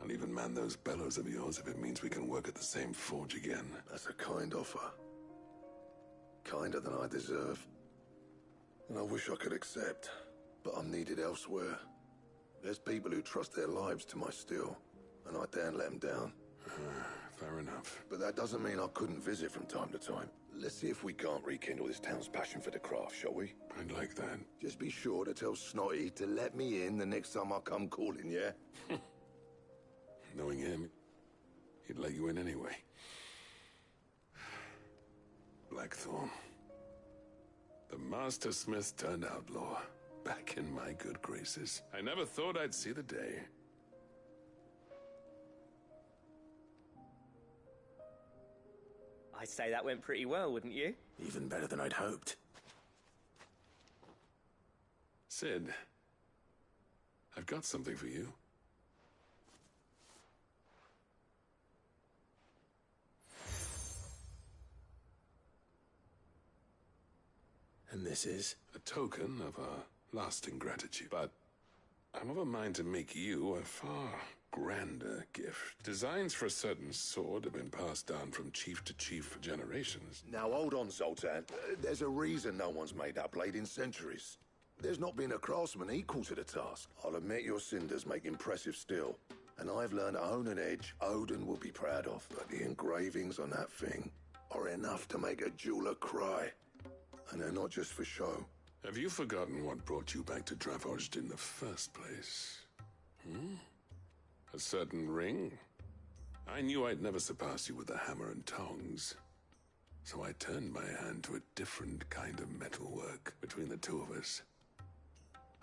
I'll even man those bellows of yours if it means we can work at the same forge again. That's a kind offer. Kinder than I deserve. And I wish I could accept, but I'm needed elsewhere. There's people who trust their lives to my steel, and I daren't let them down. Fair enough. But that doesn't mean I couldn't visit from time to time. Let's see if we can't rekindle this town's passion for the craft, shall we? I'd like that. Just be sure to tell Snotty to let me in the next time I come calling, yeah? Knowing him, he'd let you in anyway. Blackthorn. The master smith turned outlaw. Back in my good graces. I never thought I'd see the day. I'd say that went pretty well, wouldn't you? Even better than I'd hoped. Sid, I've got something for you. And this is? A token of our lasting gratitude. But I'm of a mind to make you a far grander gift. Designs for a certain sword have been passed down from chief to chief for generations. Now hold on, Zoltan. There's a reason no one's made that blade in centuries. There's not been a craftsman equal to the task. I'll admit your cinders make impressive steel. And I've learned to own an edge Odin will be proud of. But the engravings on that thing are enough to make a jeweler cry. And they're not just for show. Have you forgotten what brought you back to Dravoged in the first place? A certain ring? I knew I'd never surpass you with the hammer and tongs. So I turned my hand to a different kind of metalwork between the two of us.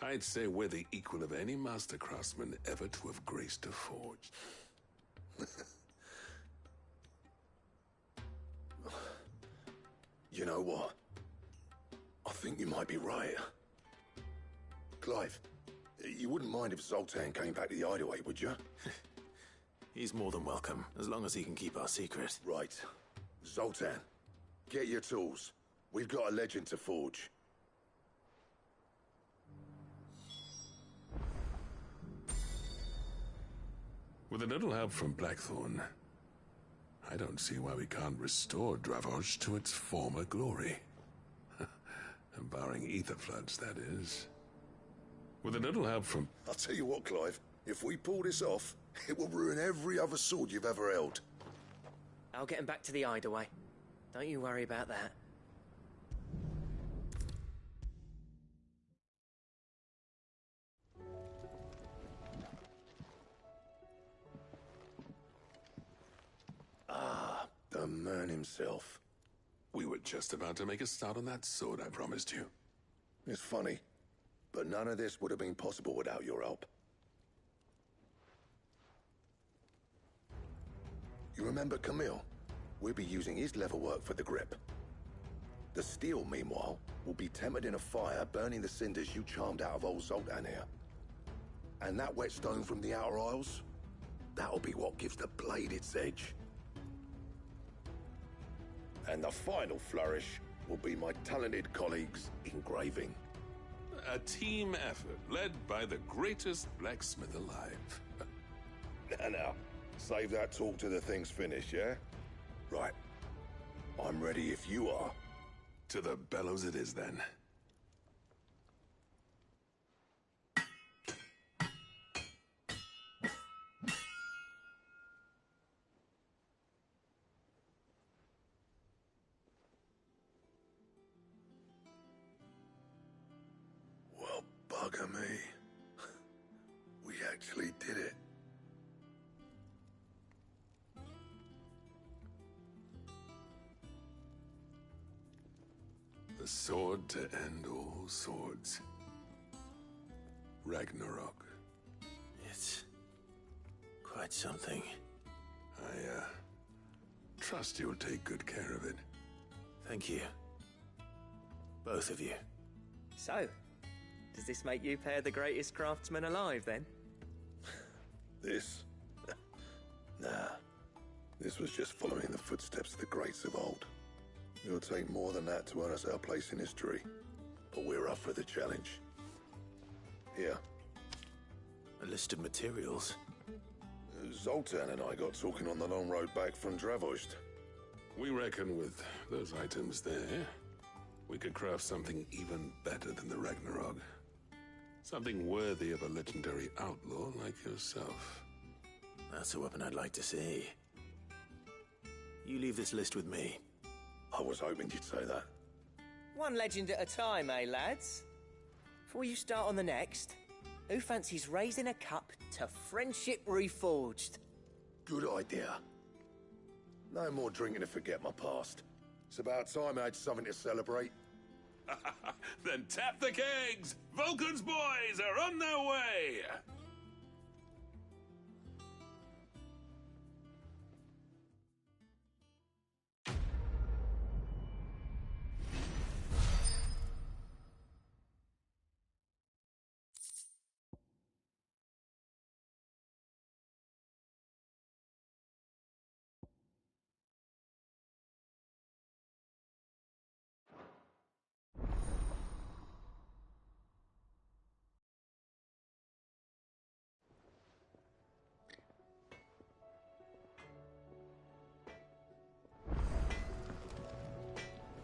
I'd say we're the equal of any master craftsman ever to have graced a forge. You know what? I think you might be right. Clive, you wouldn't mind if Zoltan came back to the Hideaway, would you? He's more than welcome, as long as he can keep our secret. Right. Zoltan, get your tools. We've got a legend to forge. With a little help from Blackthorn, I don't see why we can't restore Dravoj to its former glory. Barring ether floods, that is. With a little help from... I'll tell you what, Clive. If we pull this off, it will ruin every other sword you've ever held. I'll get him back to the Hideaway. Don't you worry about that. Ah, the man himself. We were just about to make a start on that sword I promised you. It's funny, but none of this would have been possible without your help. You remember Camille? We'll be using his leatherwork for the grip. The steel, meanwhile, will be tempered in a fire, burning the cinders you charmed out of old Zoltan here. And that whetstone from the Outer Isles, that'll be what gives the blade its edge. And the final flourish will be my talented colleagues' engraving. A team effort led by the greatest blacksmith alive. Now, save that talk till the thing's finished, yeah? Right. I'm ready if you are. To the bellows it is, then. Well, bugger me. We actually did it. The sword to end all swords. Ragnarok. It's quite something. I, trust you'll take good care of it. Thank you. Both of you. So, does this make you pair the greatest craftsmen alive, then? This? Nah. This was just following the footsteps of the greats of old. It'll take more than that to earn us our place in history. But we're up for the challenge. Here. A list of materials. Zoltan and I got talking on the long road back from Dravoj. We reckon with those items there, we could craft something even better than the Ragnarok. Something worthy of a legendary outlaw like yourself. That's a weapon I'd like to see. You leave this list with me. I was hoping you'd say that. One legend at a time, eh, lads? Before you start on the next, who fancies raising a cup to Friendship Reforged? Good idea. No more drinking to forget my past. It's about time I had something to celebrate. Then tap the kegs! Vulcan's boys are on their way!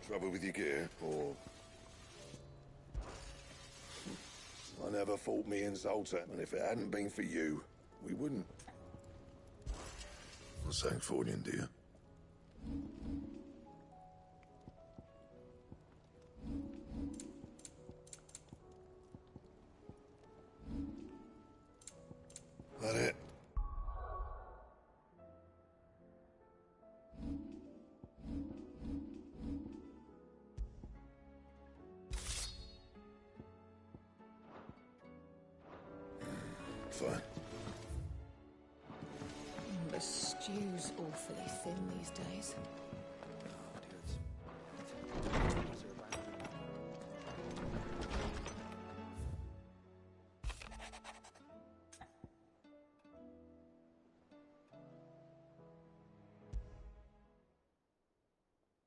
Trouble with your gear, or... I never fought me and Zoltan, and if it hadn't been for you, we wouldn't. What's that for you, dear? That it? fine. The stew's awfully thin these days.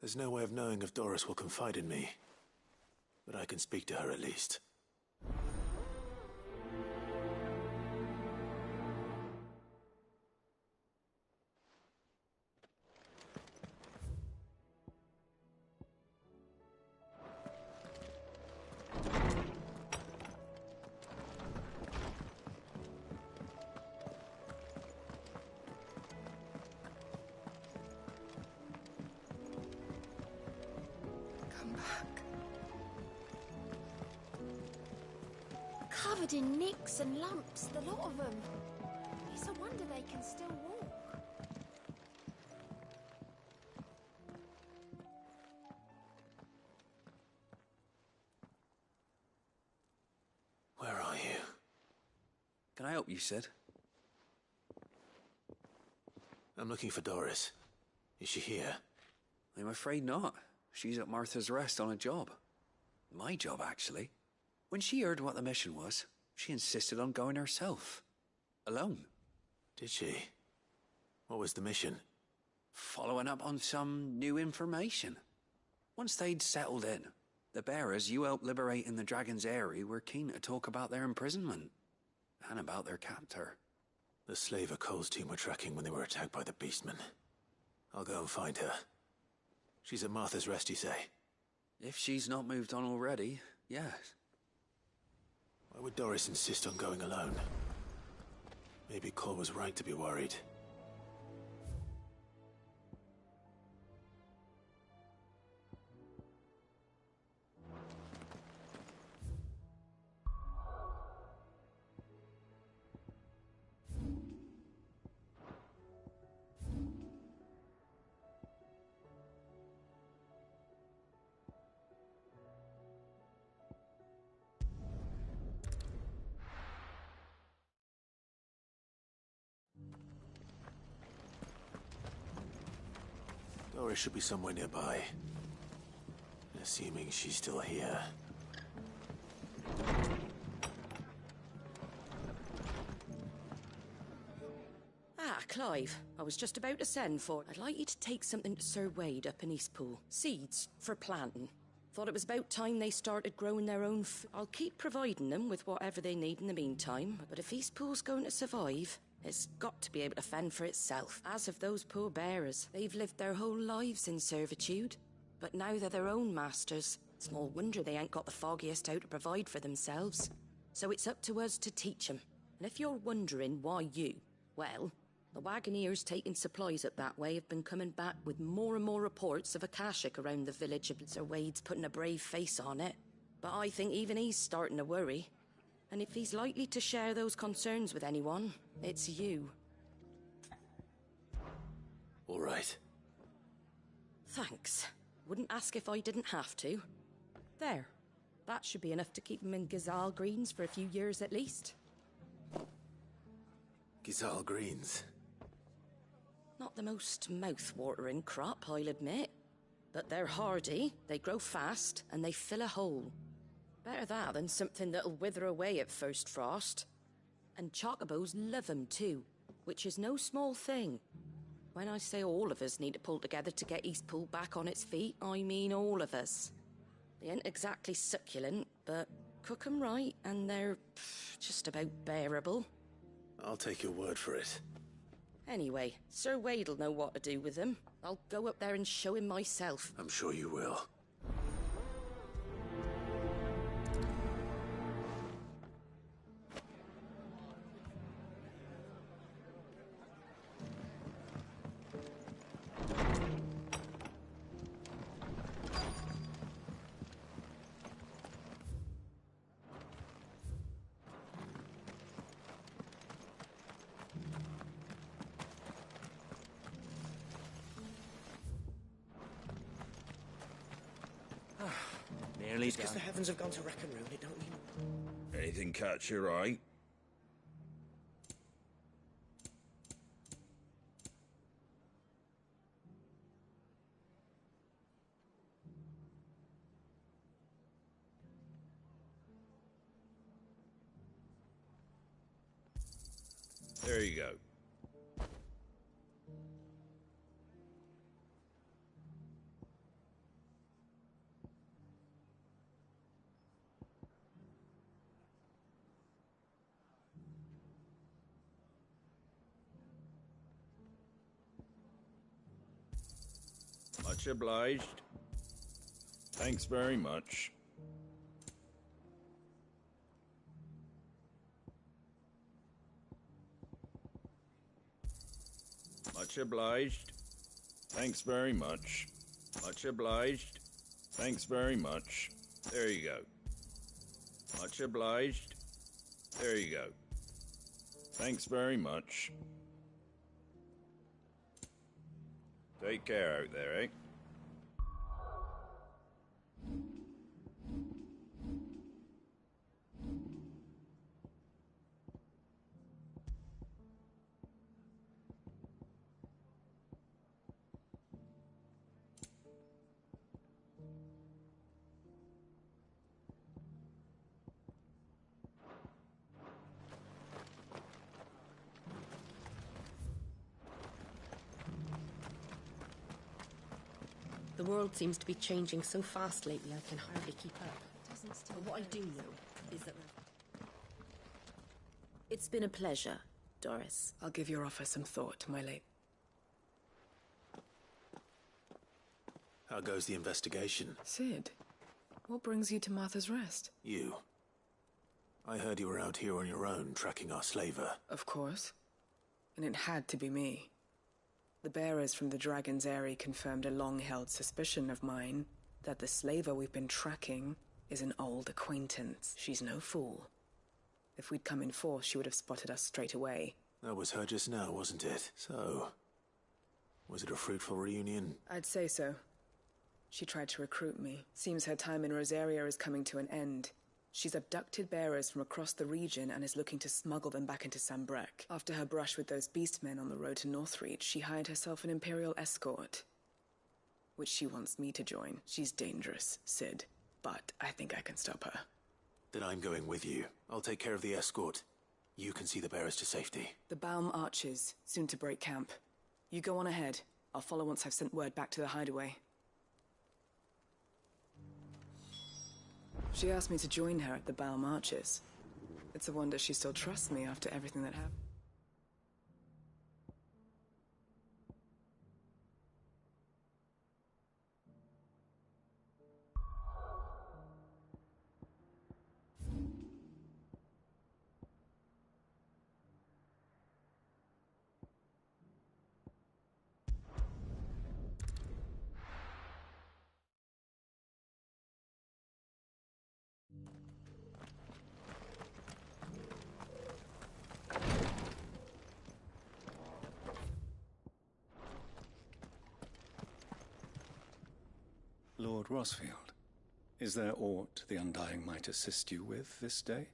There's no way of knowing if Doris will confide in me, but I can speak to her at least. Covered in nicks and lumps, the lot of them. It's a wonder they can still walk. Where are you? Can I help you, Sid? I'm looking for Doris. Is she here? I'm afraid not. She's at Martha's Rest on a job. My job, actually. When she heard what the mission was, she insisted on going herself. Alone. Did she? What was the mission? Following up on some new information. Once they'd settled in, the bearers you helped liberate in the Dragon's Eyrie were keen to talk about their imprisonment. And about their captor. The slaver Cole's team were tracking when they were attacked by the Beastmen. I'll go and find her. She's at Martha's Rest, you say? If she's not moved on already, yes. Why would Doris insist on going alone? Maybe Cole was right to be worried. Doris should be somewhere nearby. Assuming she's still here. Ah, Clive. I was just about to send for... I'd like you to take something to Sir Wade up in Eastpool. Seeds for planting. Thought it was about time they started growing their own I'll keep providing them with whatever they need in the meantime, but if Eastpool's going to survive, it's got to be able to fend for itself. As of those poor bearers, they've lived their whole lives in servitude. But now they're their own masters. Small wonder they ain't got the foggiest how to provide for themselves. So it's up to us to teach them. And if you're wondering why you, well, the wagoneers taking supplies up that way have been coming back with more and more reports of Akashic around the village. Sir Wade's putting a brave face on it. But I think even he's starting to worry. And if he's likely to share those concerns with anyone, it's you. All right. Thanks. Wouldn't ask if I didn't have to. There. That should be enough to keep him in Gazal Greens for a few years at least. Gazal Greens? Not the most mouth-watering crop, I'll admit. But they're hardy, they grow fast, and they fill a hole. Better that than something that'll wither away at first frost. And chocobos love 'em too, which is no small thing. When I say all of us need to pull together to get Eastpool back on its feet, I mean all of us. They ain't exactly succulent, but cook 'em right and they're just about bearable. I'll take your word for it. Anyway, Sir Wade'll know what to do with them. I'll go up there and show him myself. I'm sure you will. Just because the heavens have gone to wreck and ruin, it don't mean... Anything catch your eye? There you go. Much obliged. Thanks very much. Much obliged. Thanks very much. Much obliged. Thanks very much. There you go. Much obliged. There you go. Thanks very much. Take care out there, eh? The world seems to be changing so fast lately, I can hardly keep up. But what I do know is that... It's been a pleasure, Doris. I'll give your offer some thought, my late. How goes the investigation? Sid, what brings you to Martha's Rest? You. I heard you were out here on your own, tracking our slaver. Of course. And it had to be me. The bearers from the Dragon's Eyrie confirmed a long-held suspicion of mine that the slaver we've been tracking is an old acquaintance. She's no fool. If we'd come in force, she would have spotted us straight away. That was her just now, wasn't it? So, was it a fruitful reunion? I'd say so. She tried to recruit me. Seems her time in Rosaria is coming to an end. She's abducted bearers from across the region and is looking to smuggle them back into Sambrek. After her brush with those beastmen on the road to Northreach, she hired herself an Imperial escort, which she wants me to join. She's dangerous, Sid, but I think I can stop her. Then I'm going with you. I'll take care of the escort. You can see the bearers to safety. The Baum Archers, soon to break camp. You go on ahead. I'll follow once I've sent word back to the hideaway. She asked me to join her at the Baum Archers. It's a wonder she still trusts me after everything that happened. Lord Rosfield, is there aught the Undying might assist you with this day?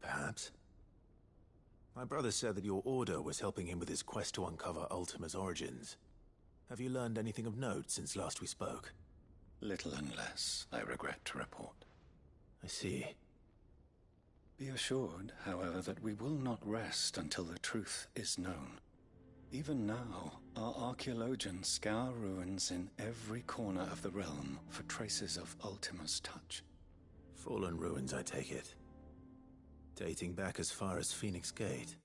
Perhaps. My brother said that your order was helping him with his quest to uncover Ultima's origins. Have you learned anything of note since last we spoke? Little and less, I regret to report. I see. Be assured, however, that we will not rest until the truth is known. Even now, our archaeologians scour ruins in every corner of the realm for traces of Ultima's touch. Fallen ruins, I take it. Dating back as far as Phoenix Gate.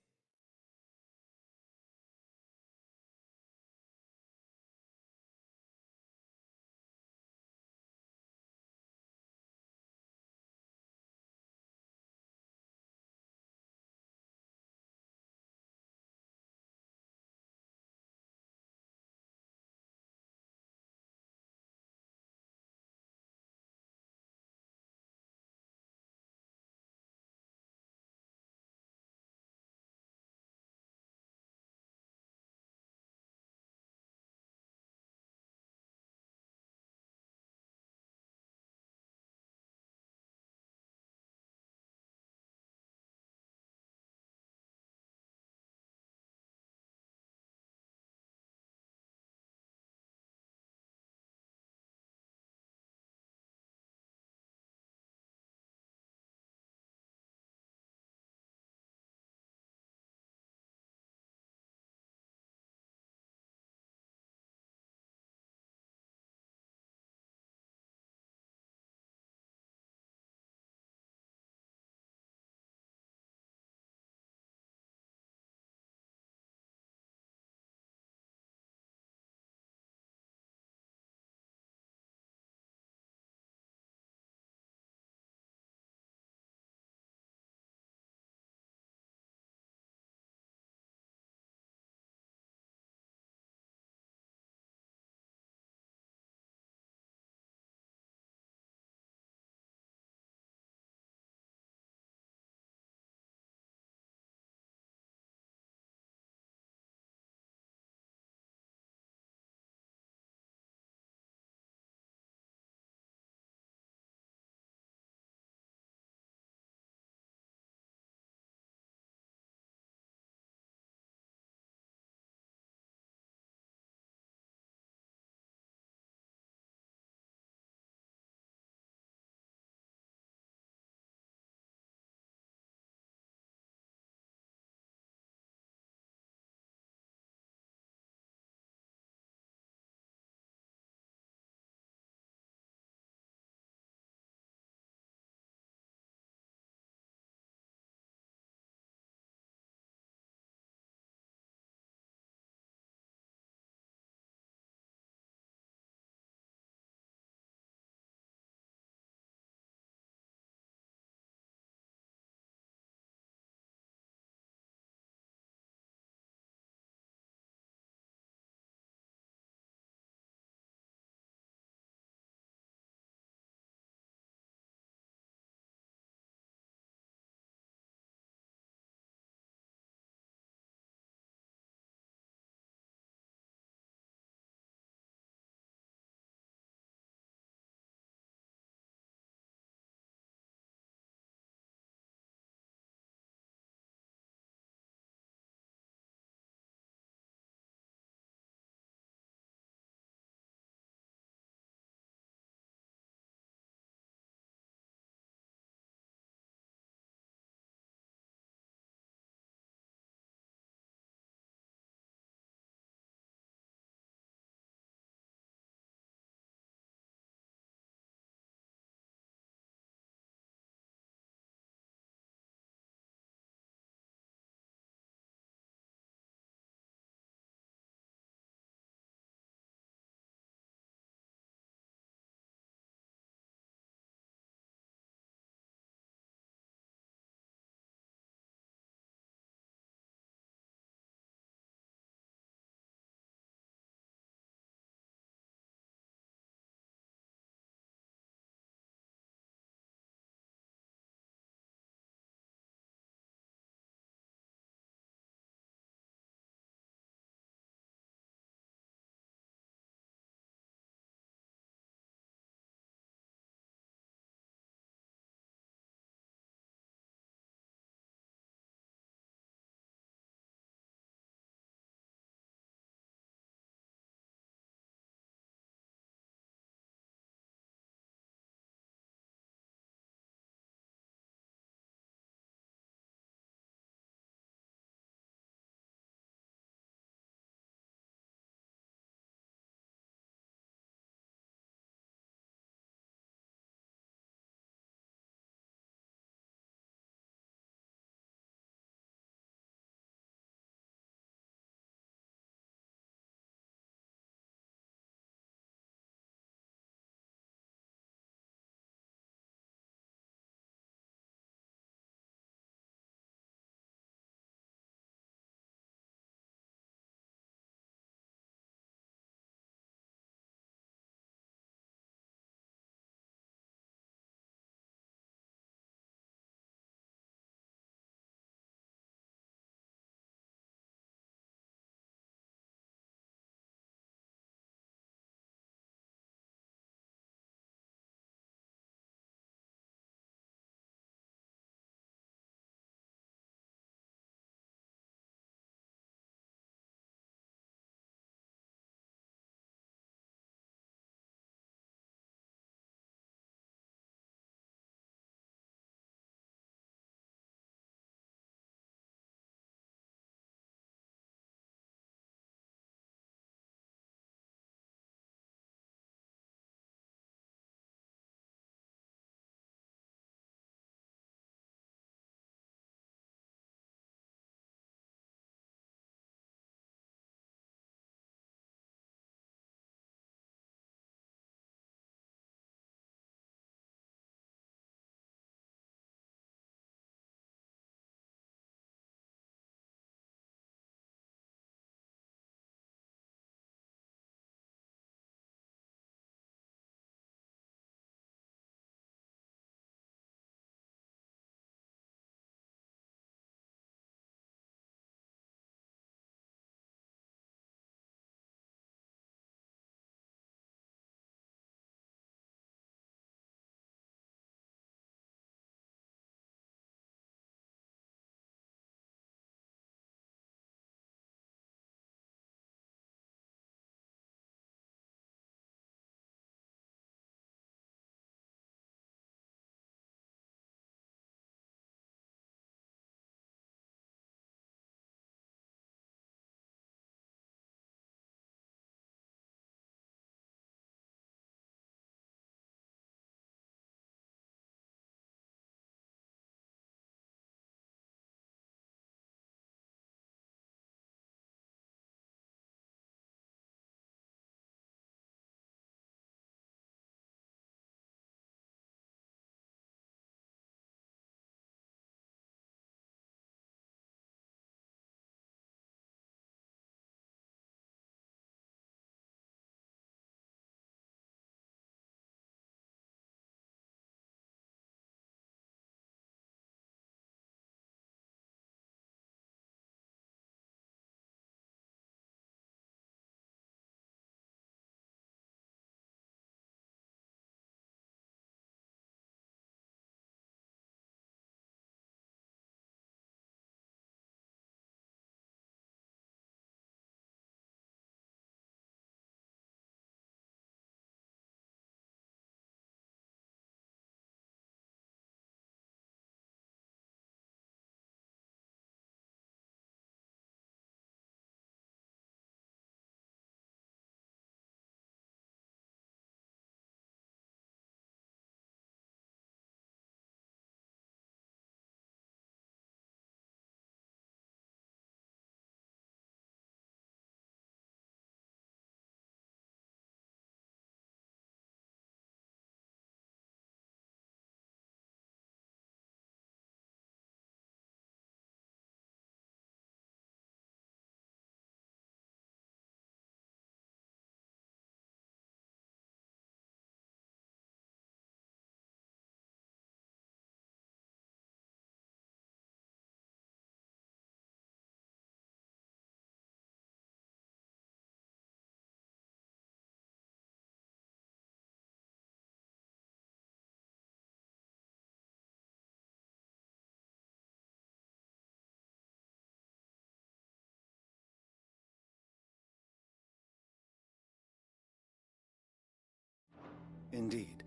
Indeed.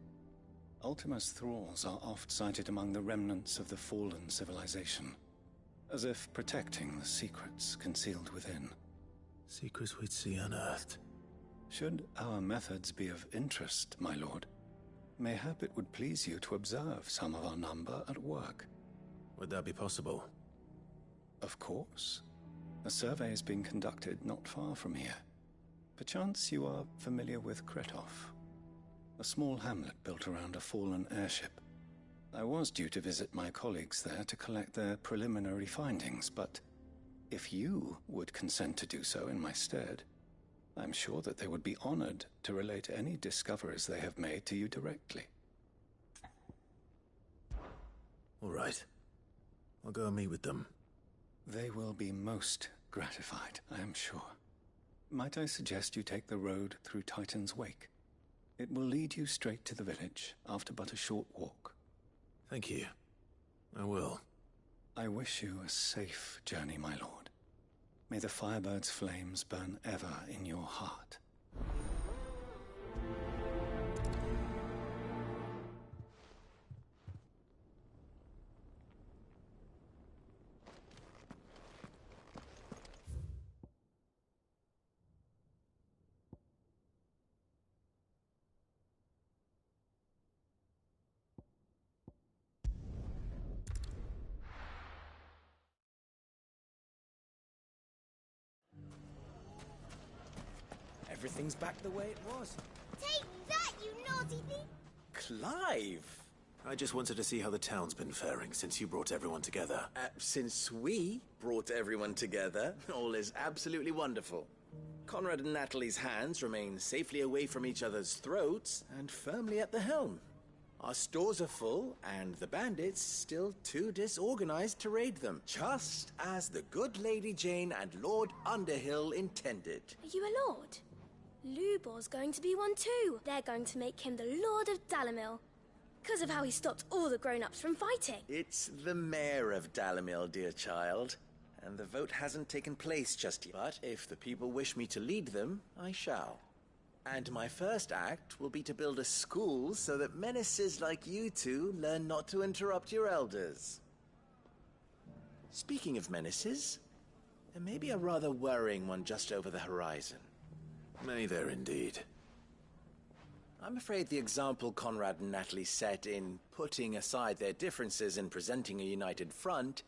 Ultima's thralls are oft sighted among the remnants of the fallen civilization, as if protecting the secrets concealed within. Secrets we'd see unearthed. Should our methods be of interest, my lord, mayhap it would please you to observe some of our number at work. Would that be possible? Of course. A survey is being conducted not far from here. Perchance you are familiar with Kretov, a small hamlet built around a fallen airship. I was due to visit my colleagues there to collect their preliminary findings, but if you would consent to do so in my stead, I'm sure that they would be honored to relate any discoveries they have made to you directly. All right. I'll go and meet with them. They will be most gratified, I am sure. Might I suggest you take the road through Titan's Wake? It will lead you straight to the village after but a short walk. Thank you. I will. I wish you a safe journey, my lord. May the Firebird's flames burn ever in your heart. Everything's back the way it was. Take that, you naughty thief! Clive! I just wanted to see how the town's been faring since you brought everyone together. Since we brought everyone together, all is absolutely wonderful. Conrad and Natalie's hands remain safely away from each other's throats and firmly at the helm. Our stores are full, and the bandits still too disorganized to raid them, just as the good Lady Jane and Lord Underhill intended. Are you a lord? Lubor's going to be one too. They're going to make him the Lord of Dalamil, because of how he stopped all the grown-ups from fighting. It's the mayor of Dalamil, dear child, and the vote hasn't taken place just yet. But if the people wish me to lead them, I shall. And my first act will be to build a school so that menaces like you two learn not to interrupt your elders. Speaking of menaces, there may be a rather worrying one just over the horizon. May there indeed. I'm afraid the example Conrad and Natalie set in putting aside their differences and presenting a united front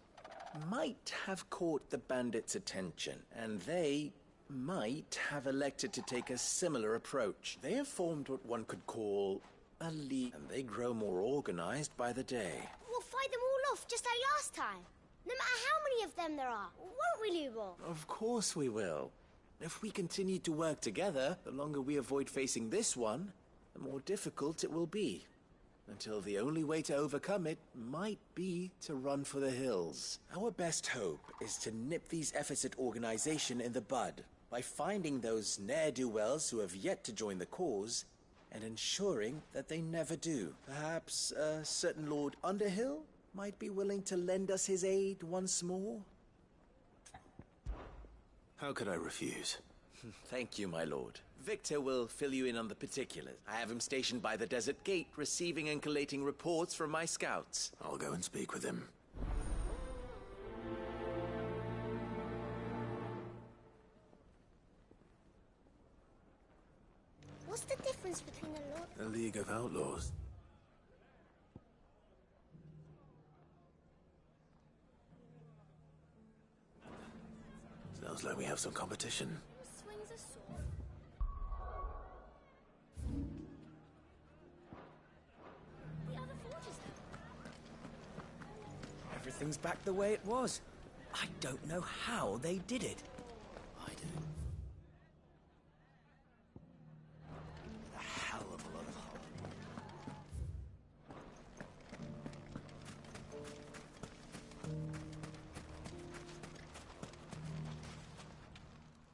might have caught the bandits' attention, and they might have elected to take a similar approach. They have formed what one could call a league, and they grow more organized by the day. We'll fight them all off just like last time. No matter how many of them there are, won't we, Lubor? Of course we will. If we continue to work together, the longer we avoid facing this one, the more difficult it will be. Until the only way to overcome it might be to run for the hills. Our best hope is to nip these efforts at organization in the bud by finding those ne'er-do-wells who have yet to join the cause and ensuring that they never do. Perhaps a certain Lord Underhill might be willing to lend us his aid once more? How could I refuse? Thank you, my lord. Victor will fill you in on the particulars. I have him stationed by the desert gate, receiving and collating reports from my scouts. I'll go and speak with him. What's the difference between a lord... A League of Outlaws. Sounds like we have some competition. Swings a sword. The other forges Everything's back the way it was. I don't know how they did it. I do. A hell of a lot of hard.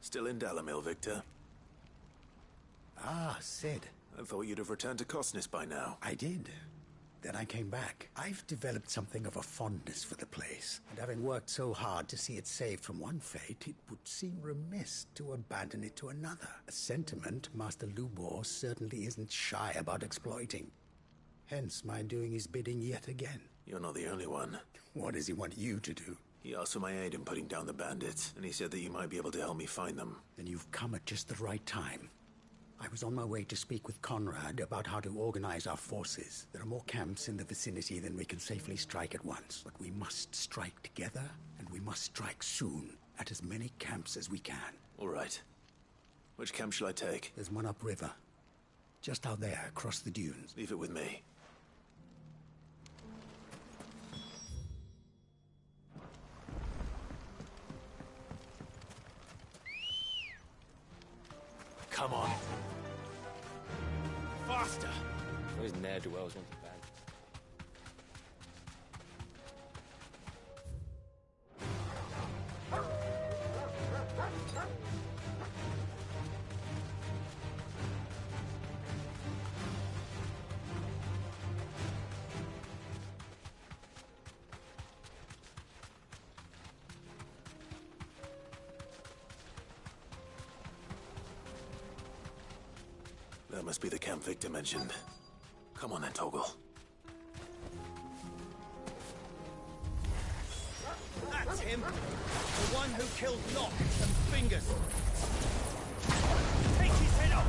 Still in Dalamil, Victor? Ah, Sid. I thought you'd have returned to Cosnis by now. I did. then I came back. I've developed something of a fondness for the place, and having worked so hard to see it saved from one fate, it would seem remiss to abandon it to another. A sentiment Master Lubor certainly isn't shy about exploiting. Hence my doing his bidding yet again. You're not the only one. What does he want you to do? He asked for my aid in putting down the bandits, and he said that you might be able to help me find them. Then you've come at just the right time. I was on my way to speak with Conrad about how to organize our forces. There are more camps in the vicinity than we can safely strike at once. But we must strike together, and we must strike soon, at as many camps as we can. All right. Which camp shall I take? There's one upriver. Just out there, across the dunes. Leave it with me. Come on. Faster! Those ne'er-do-wells want to ban. That must be the camp Victor mentioned. Come on then, Toggle. That's him! The one who killed Locke and Fingers! Take his head off!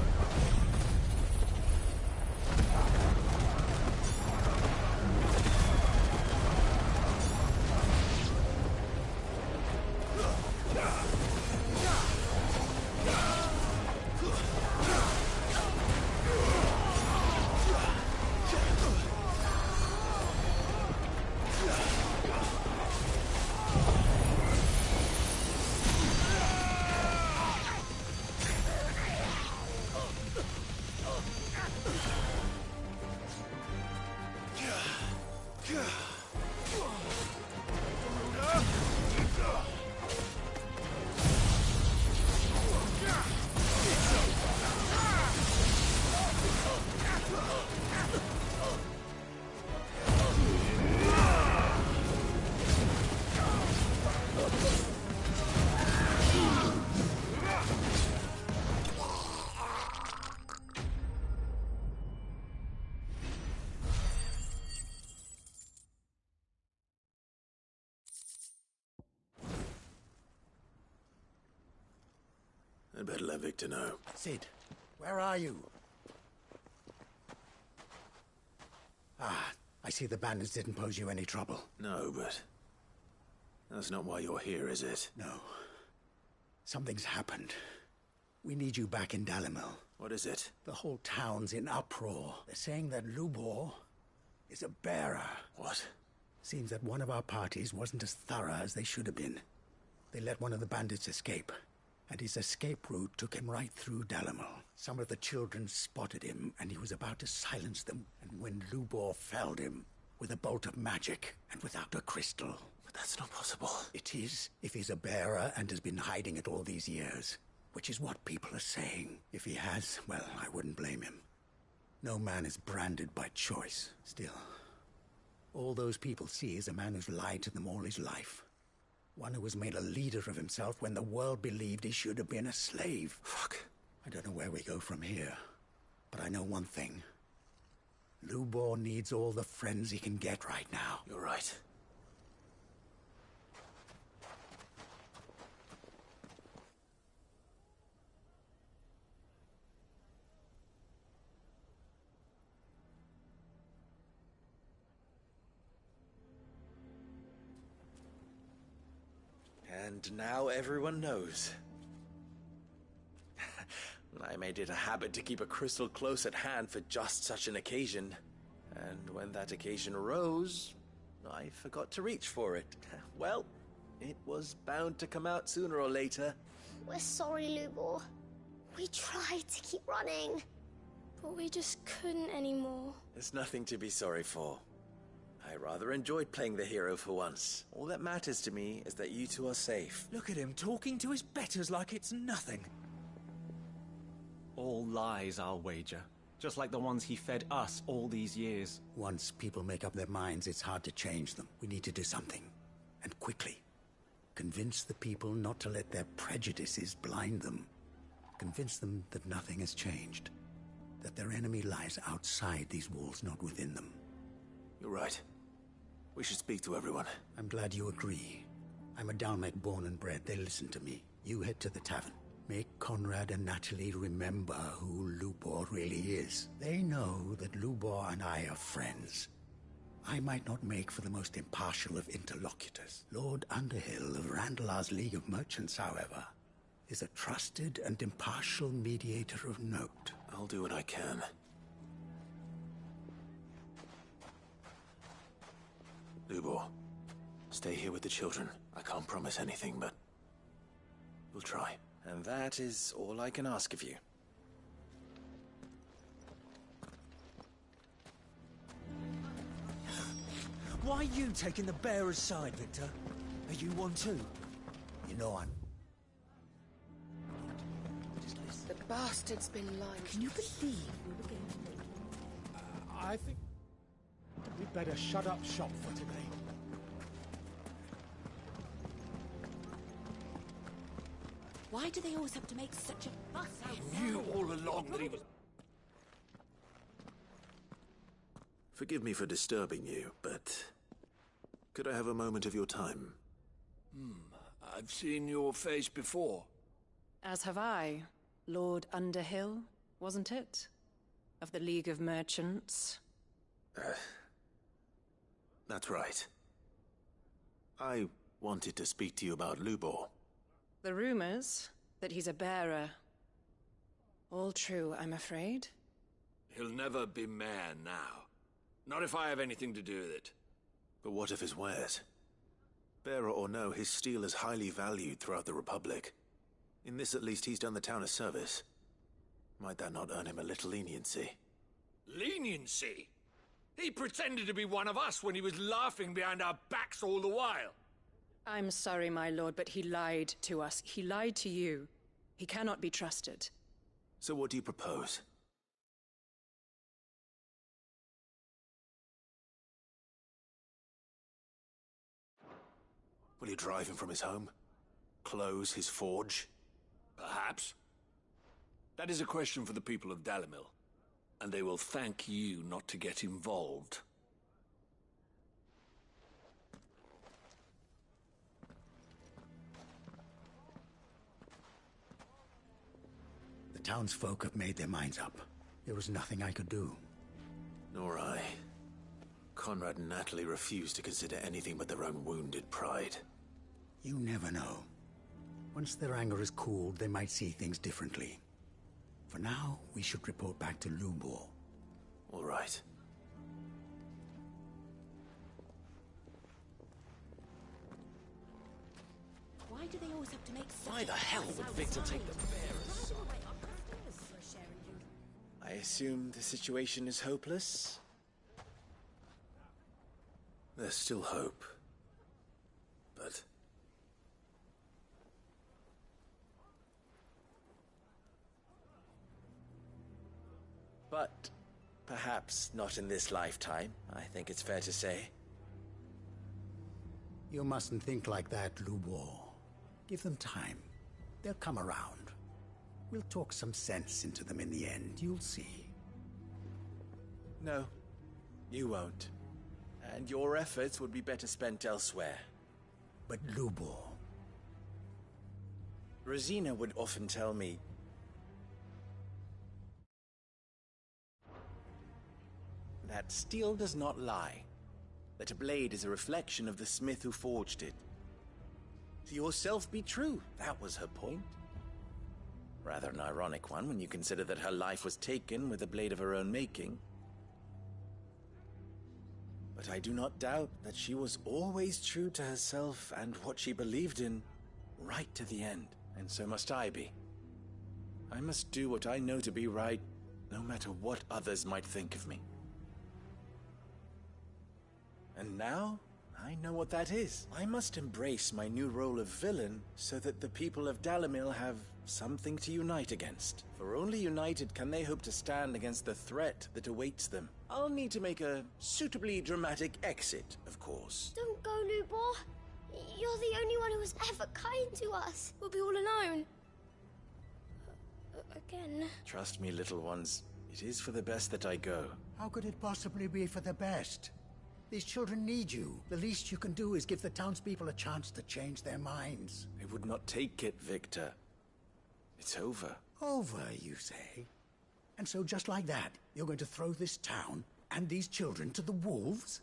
I'd better let Victor know. Sid, where are you? Ah, I see the bandits didn't pose you any trouble. No, but that's not why you're here, is it? No. Something's happened. We need you back in Dalimil. What is it? The whole town's in uproar. They're saying that Lubor is a bearer. What? Seems that one of our parties wasn't as thorough as they should have been. They let one of the bandits escape, and his escape route took him right through Dalimil. Some of the children spotted him, and he was about to silence them, and when Lubor felled him with a bolt of magic and without a crystal. But that's not possible. It is, if he's a bearer and has been hiding it all these years. Which is what people are saying. If he has, well, I wouldn't blame him. No man is branded by choice. Still, all those people see is a man who's lied to them all his life. One who was made a leader of himself when the world believed he should have been a slave. Fuck. I don't know where we go from here, but I know one thing. Lubor needs all the friends he can get right now. You're right. And now everyone knows. I made it a habit to keep a crystal close at hand for just such an occasion. And when that occasion arose, I forgot to reach for it. Well, it was bound to come out sooner or later. We're sorry, Lubor. We tried to keep running. But we just couldn't anymore. There's nothing to be sorry for. I rather enjoyed playing the hero for once. All that matters to me is that you two are safe. Look at him talking to his betters like it's nothing. All lies, I'll wager. Just like the ones he fed us all these years. Once people make up their minds, it's hard to change them. We need to do something. And quickly. Convince the people not to let their prejudices blind them. Convince them that nothing has changed. That their enemy lies outside these walls, not within them. You're right. We should speak to everyone. I'm glad you agree. I'm a Dalmek born and bred. They listen to me. You head to the tavern. Make Conrad and Natalie remember who Lubor really is. They know that Lubor and I are friends. I might not make for the most impartial of interlocutors. Lord Underhill of Randalar's League of Merchants, however, is a trusted and impartial mediator of note. I'll do what I can. Lubor, stay here with the children. I can't promise anything, but we'll try. And that is all I can ask of you. Why are you taking the bearer's side, Victor? Are you one too? You know I'm... The bastard's been lying. Can you believe we were getting... I think we'd better shut up shop for today. Why do they always have to make such a fuss outside? You all along that he was... Forgive me for disturbing you, but could I have a moment of your time? I've seen your face before. As have I. Lord Underhill, wasn't it? Of the League of Merchants. That's right. I wanted to speak to you about Lubor. The rumors that he's a bearer. All true, I'm afraid. He'll never be mayor now. Not if I have anything to do with it. But what of his wares? Bearer or no, his steel is highly valued throughout the Republic. In this, at least, he's done the town a service. Might that not earn him a little leniency? Leniency? He pretended to be one of us when he was laughing behind our backs all the while. I'm sorry, my lord, but he lied to us. He lied to you. He cannot be trusted. So what do you propose? Will you drive him from his home? Close his forge? Perhaps. That is a question for the people of Dalimil, and they will thank you not to get involved. The townsfolk have made their minds up. There was nothing I could do. Nor I. Conrad and Natalie refused to consider anything but their own wounded pride. You never know. Once their anger is cooled, they might see things differently. For now, we should report back to Lubor. All right. Why do they always have to make such Why the hell would Victor take the bearers? I assume the situation is hopeless? There's still hope. But... But perhaps not in this lifetime, I think it's fair to say. You mustn't think like that, Lubor. Give them time. They'll come around. We'll talk some sense into them in the end, you'll see. No, you won't. And your efforts would be better spent elsewhere. But Lubor... Rosina would often tell me... that steel does not lie. That a blade is a reflection of the smith who forged it. To yourself be true, that was her point. Rather an ironic one when you consider that her life was taken with a blade of her own making. But I do not doubt that she was always true to herself and what she believed in, right to the end, and so must I be. I must do what I know to be right, no matter what others might think of me. And now, I know what that is. I must embrace my new role of villain so that the people of Dalimil have something to unite against. For only united can they hope to stand against the threat that awaits them. I'll need to make a suitably dramatic exit, of course. Don't go, Lubor. You're the only one who was ever kind to us. We'll be all alone. Again. Trust me, little ones. It is for the best that I go. How could it possibly be for the best? These children need you. The least you can do is give the townspeople a chance to change their minds. I would not take it, Victor. It's over. Over, you say? And so just like that, you're going to throw this town and these children to the wolves?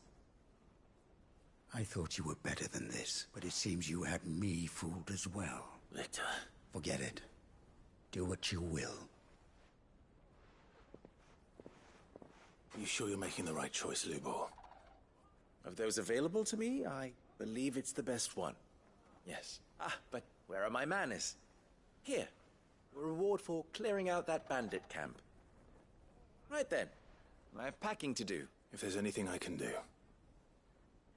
I thought you were better than this, but it seems you had me fooled as well. Victor. Forget it. Do what you will. You sure you're making the right choice, Lubor? Of those available to me, I believe it's the best one. Yes. But where are my manners? Here. A reward for clearing out that bandit camp. Right then. I have packing to do. If there's anything I can do.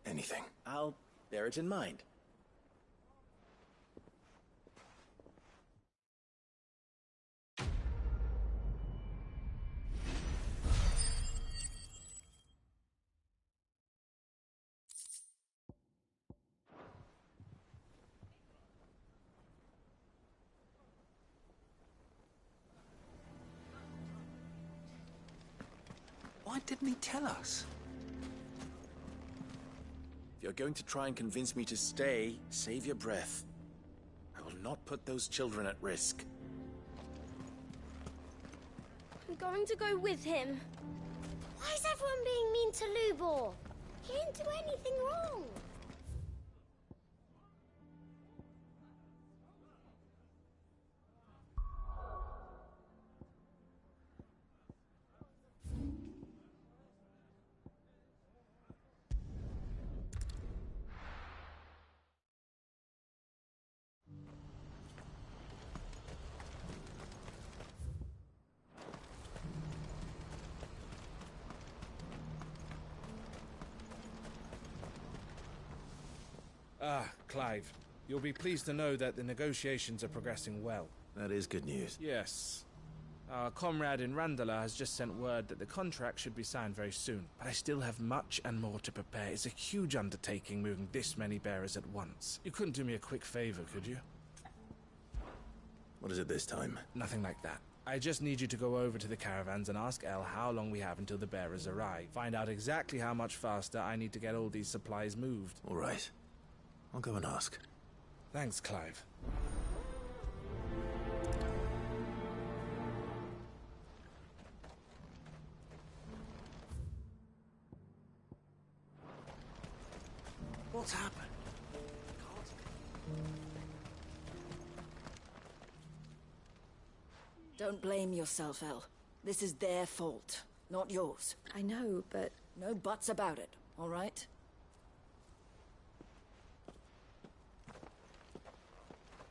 Anything. I'll bear it in mind. Why didn't he tell us? If you're going to try and convince me to stay, save your breath. I will not put those children at risk. I'm going to go with him. Why is everyone being mean to Lubor? He didn't do anything wrong. Clive, you'll be pleased to know that the negotiations are progressing well. That is good news. Yes. Our comrade in Randala has just sent word that the contract should be signed very soon, but I still have much and more to prepare. It's a huge undertaking moving this many bearers at once. You couldn't do me a quick favor, could you? What is it this time? Nothing like that. I just need you to go over to the caravans and ask El how long we have until the bearers arrive. Find out exactly how much faster I need to get all these supplies moved. All right. I'll go and ask. Thanks, Clive. What's happened? Don't blame yourself, El. This is their fault, not yours. I know, but... No buts about it, all right?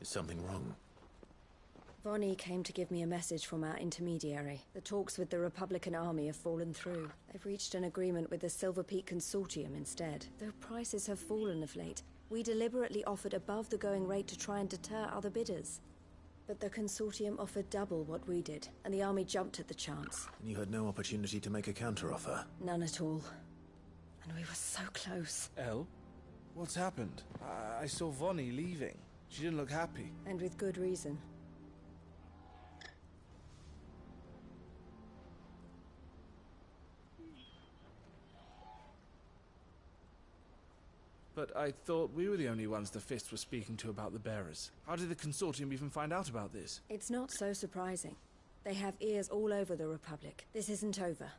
Is something wrong? Vonnie came to give me a message from our intermediary. The talks with the Republican army have fallen through. They've reached an agreement with the Silver Peak Consortium instead. Though prices have fallen of late, we deliberately offered above the going rate to try and deter other bidders. But the Consortium offered double what we did, and the army jumped at the chance. And you had no opportunity to make a counteroffer? None at all. And we were so close. El? What's happened? I saw Vonnie leaving. She didn't look happy. And with good reason. But I thought we were the only ones the Fist was speaking to about the bearers. How did the Consortium even find out about this? It's not so surprising. They have ears all over the Republic. This isn't over.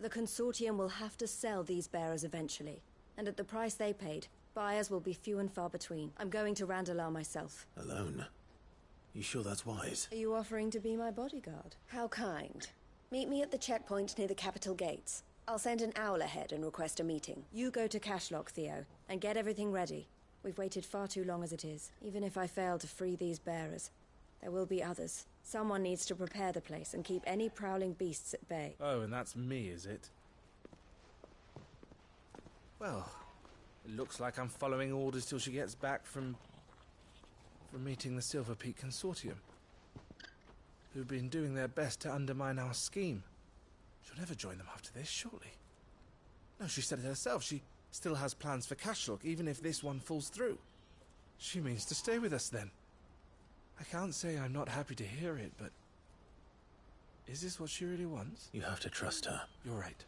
The Consortium will have to sell these bearers eventually. And at the price they paid, buyers will be few and far between. I'm going to Randalar myself. Alone? You sure that's wise? Are you offering to be my bodyguard? How kind. Meet me at the checkpoint near the capital gates. I'll send an owl ahead and request a meeting. You go to Cashlock, Theo, and get everything ready. We've waited far too long as it is. Even if I fail to free these bearers, there will be others. Someone needs to prepare the place and keep any prowling beasts at bay. Oh, and that's me, is it? Well, It looks like I'm following orders till she gets back from meeting the Silver Peak Consortium, who've been doing their best to undermine our scheme. She'll never join them after this, surely. No, she said it herself. She still has plans for Cashlock, even if this one falls through. She means to stay with us, then. I can't say I'm not happy to hear it, but... is this what she really wants? You have to trust her. You're right.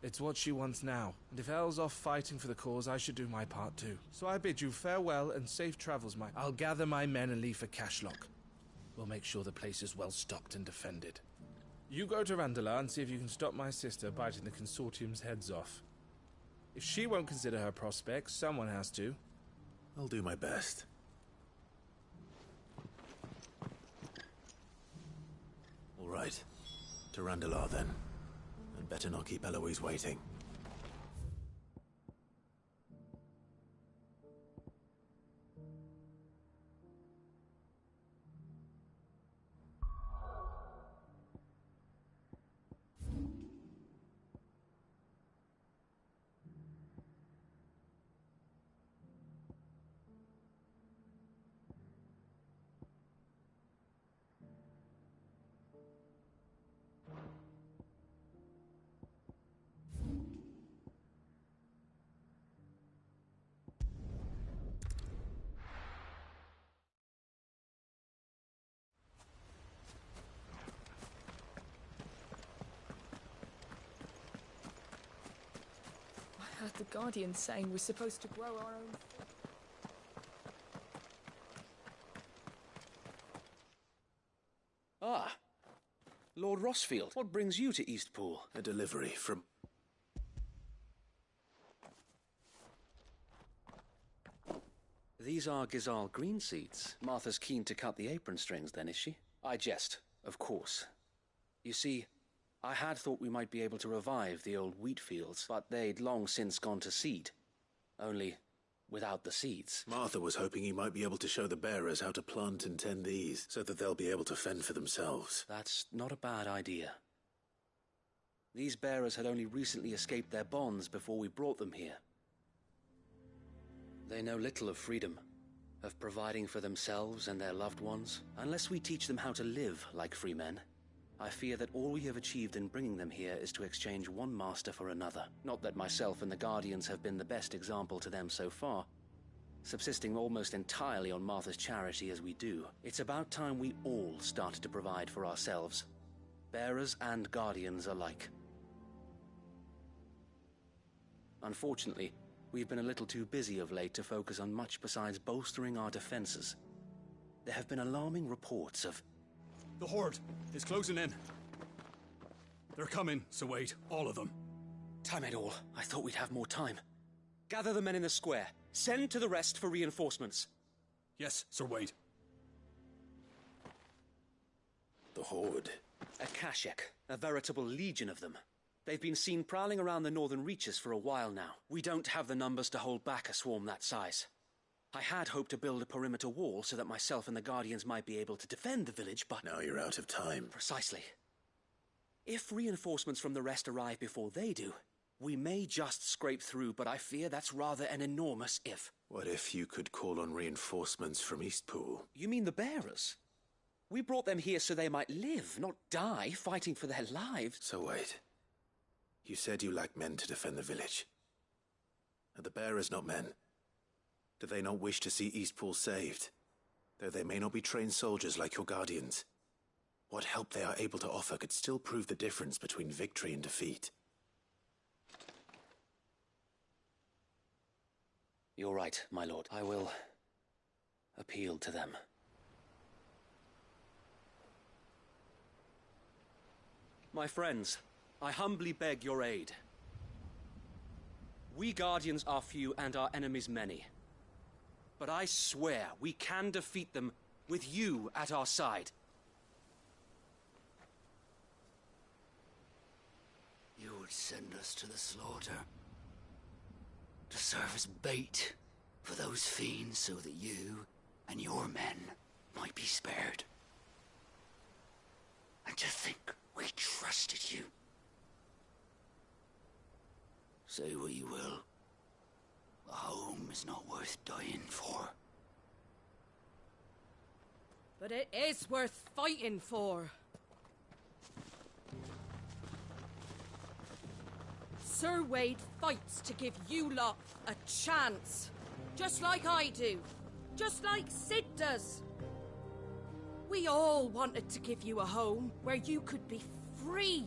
It's what she wants now, and if Elle's off fighting for the cause, I should do my part too. So I bid you farewell and safe travels, I'll gather my men and leave for Cashlock. We'll make sure the place is well stocked and defended. You go to Randala and see if you can stop my sister biting the Consortium's heads off. If she won't consider her prospects, someone has to. I'll do my best. All right. To Randala, then. And better not keep Eloise waiting. I heard the Guardian saying we're supposed to grow our own... Ah, Lord Rossfield, what brings you to Eastpool? A delivery from... These are Gizal green seeds. Martha's keen to cut the apron strings then, is she? I jest, of course. You see, I had thought we might be able to revive the old wheat fields, but they'd long since gone to seed. Only without the seeds. Martha was hoping he might be able to show the bearers how to plant and tend these, so that they'll be able to fend for themselves. That's not a bad idea. These bearers had only recently escaped their bonds before we brought them here. They know little of freedom, of providing for themselves and their loved ones. Unless we teach them how to live like free men, I fear that all we have achieved in bringing them here is to exchange one master for another. Not that myself and the Guardians have been the best example to them so far, subsisting almost entirely on Martha's charity as we do. It's about time we all started to provide for ourselves, bearers and Guardians alike. Unfortunately, we've been a little too busy of late to focus on much besides bolstering our defenses. There have been alarming reports of... The Horde is closing in. They're coming, so wait, all of them. Damn it all, I thought we'd have more time. Gather the men in the square. Send to the rest for reinforcements. Yes, Sir Wade. The Horde. A Kashek, a veritable legion of them. They've been seen prowling around the northern reaches for a while now. We don't have the numbers to hold back a swarm that size. I had hoped to build a perimeter wall so that myself and the Guardians might be able to defend the village, but... Now you're out of time. Precisely. If reinforcements from the rest arrive before they do, we may just scrape through, but I fear that's rather an enormous if. What if you could call on reinforcements from Eastpool? You mean the bearers? We brought them here so they might live, not die, fighting for their lives. So wait. You said you lack men to defend the village. Are the bearers not men? Do they not wish to see Eastpool saved? Though they may not be trained soldiers like your Guardians. What help they are able to offer could still prove the difference between victory and defeat. You're right, my lord. I will appeal to them. My friends, I humbly beg your aid. We Guardians are few and our enemies many. But I swear we can defeat them with you at our side. You would send us to the slaughter, to serve as bait for those fiends so that you and your men might be spared. And to think we trusted you. Say what you will, A home is not worth dying for. But it is worth fighting for. Sir Wade fights to give you lot a chance. Just like I do. Just like Sid does. We all wanted to give you a home where you could be free.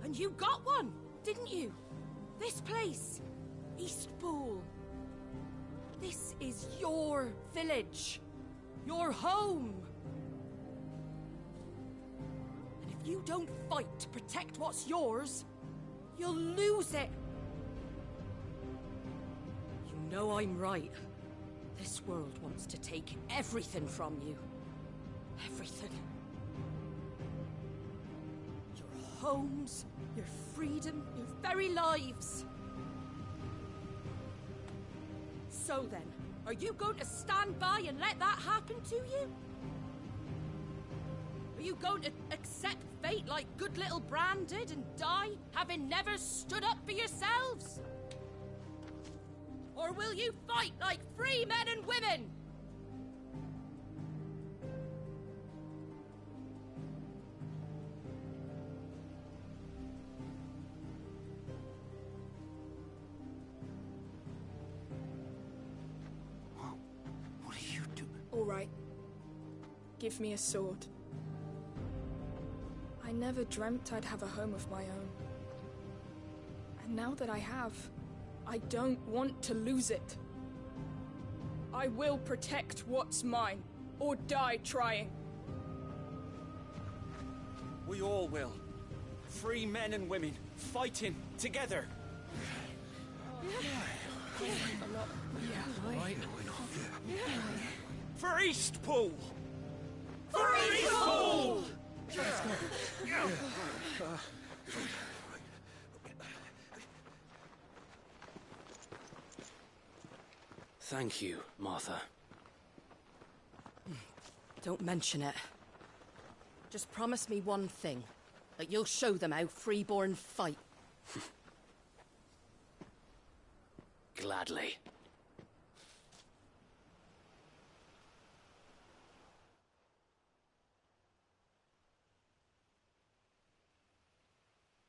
And you got one, didn't you? This place, Eastpool. This is your village. Your home. And if you don't fight to protect what's yours, you'll lose it. You know I'm right. This world wants to take everything from you. Everything. Your homes, your freedom, your very lives. So then, are you going to stand by and let that happen to you? Are you going to accept fate like good little Bran did and die, having never stood up for yourselves? Or will you fight like free men and women? What are you doing? All right. Give me a sword. I never dreamt I'd have a home of my own. And now that I have, I don't want to lose it. I will protect what's mine, or die trying. We all will. Free men and women, fighting together. For Eastpool! For Eastpool! Thank you, Martha. Don't mention it. Just promise me one thing. That you'll show them how freeborn fight. Gladly.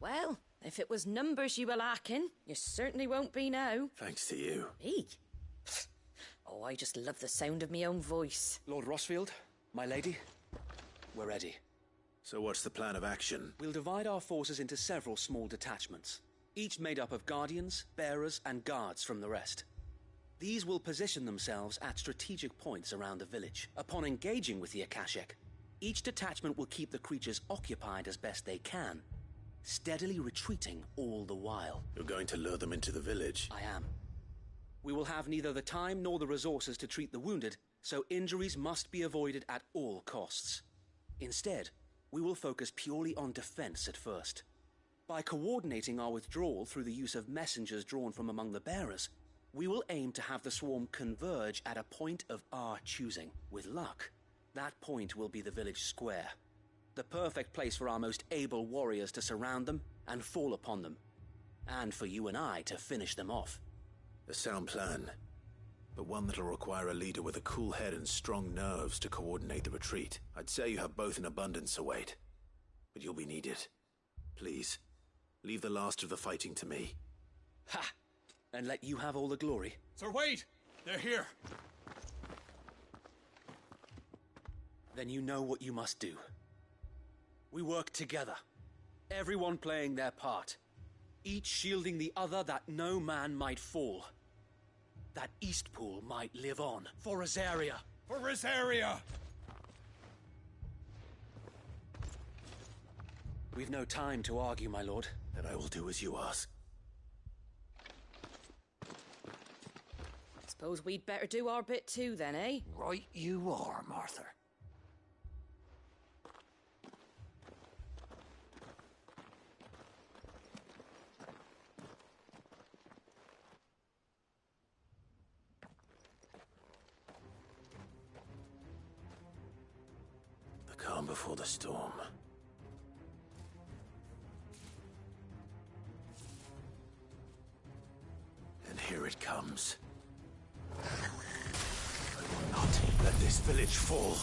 Well, if it was numbers you were lacking, you certainly won't be now. Thanks to you. Me? Oh, I just love the sound of my own voice. Lord Rossfield, my lady, we're ready. So what's the plan of action? We'll divide our forces into several small detachments, each made up of guardians, bearers, and guards from the rest. These will position themselves at strategic points around the village. Upon engaging with the Akashic, each detachment will keep the creatures occupied as best they can, steadily retreating all the while. You're going to lure them into the village? I am. We will have neither the time nor the resources to treat the wounded, so injuries must be avoided at all costs. Instead, we will focus purely on defense at first. By coordinating our withdrawal through the use of messengers drawn from among the bearers, we will aim to have the swarm converge at a point of our choosing. With luck, that point will be the village square. The perfect place for our most able warriors to surround them and fall upon them. And for you and I to finish them off. A sound plan, but one that'll require a leader with a cool head and strong nerves to coordinate the retreat. I'd say you have both in abundance, Sir Wade, but you'll be needed. Please, leave the last of the fighting to me. Ha! And let you have all the glory. Sir Wade! They're here! Then you know what you must do. We work together, everyone playing their part, each shielding the other that no man might fall. That Eastpool might live on. For Rosaria! For Rosaria! We've no time to argue, my lord. Then I will do as you ask. Suppose we'd better do our bit too then, eh? Right you are, Martha. The calm before the storm. Here it comes. I will not let this village fall.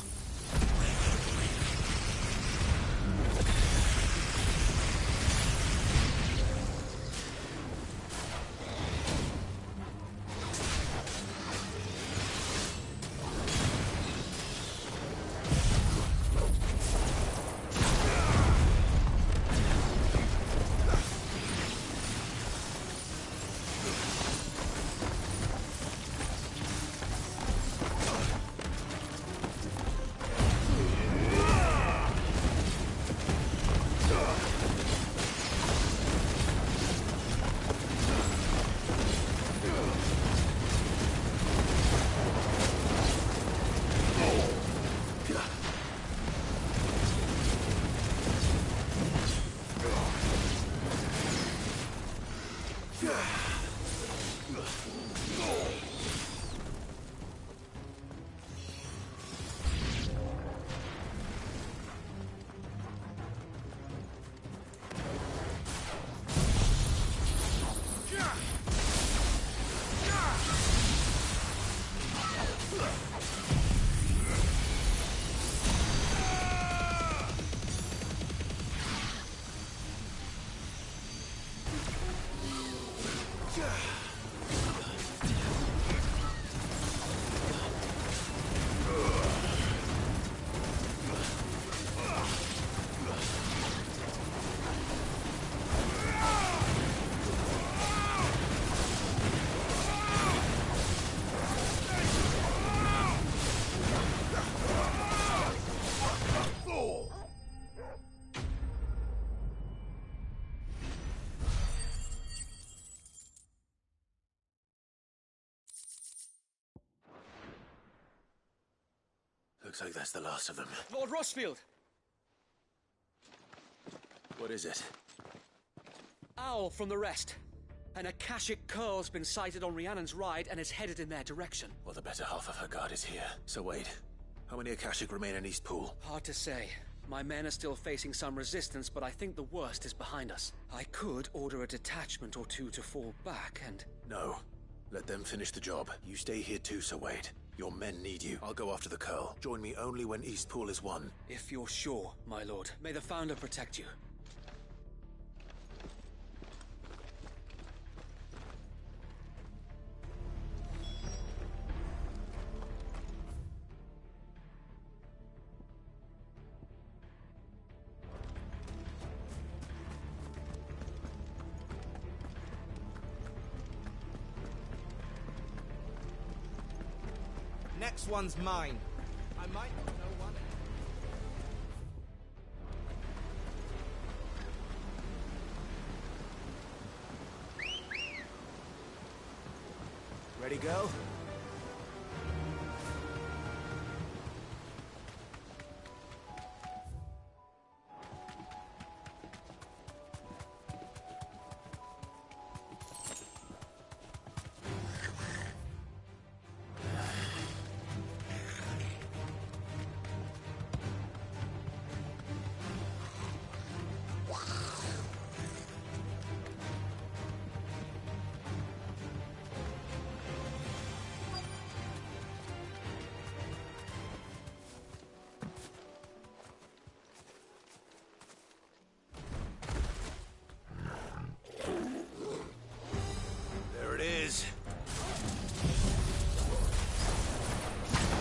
Looks like that's the last of them. Lord Rushfield! What is it? Owl from the rest. An Akashic Curl's been sighted on Rhiannon's ride and is headed in their direction. Well, the better half of her guard is here. So wait, how many Akashic remain in East Pool? Hard to say. My men are still facing some resistance, but I think the worst is behind us. I could order a detachment or two to fall back and... No. Let them finish the job. You stay here too, Sir Wade. Your men need you. I'll go after the Curl. Join me only when East Pool is won. If you're sure, my lord. May the Founder protect you. Next one's mine. I might not know one. Ready, girl?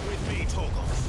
With me, Torgoth.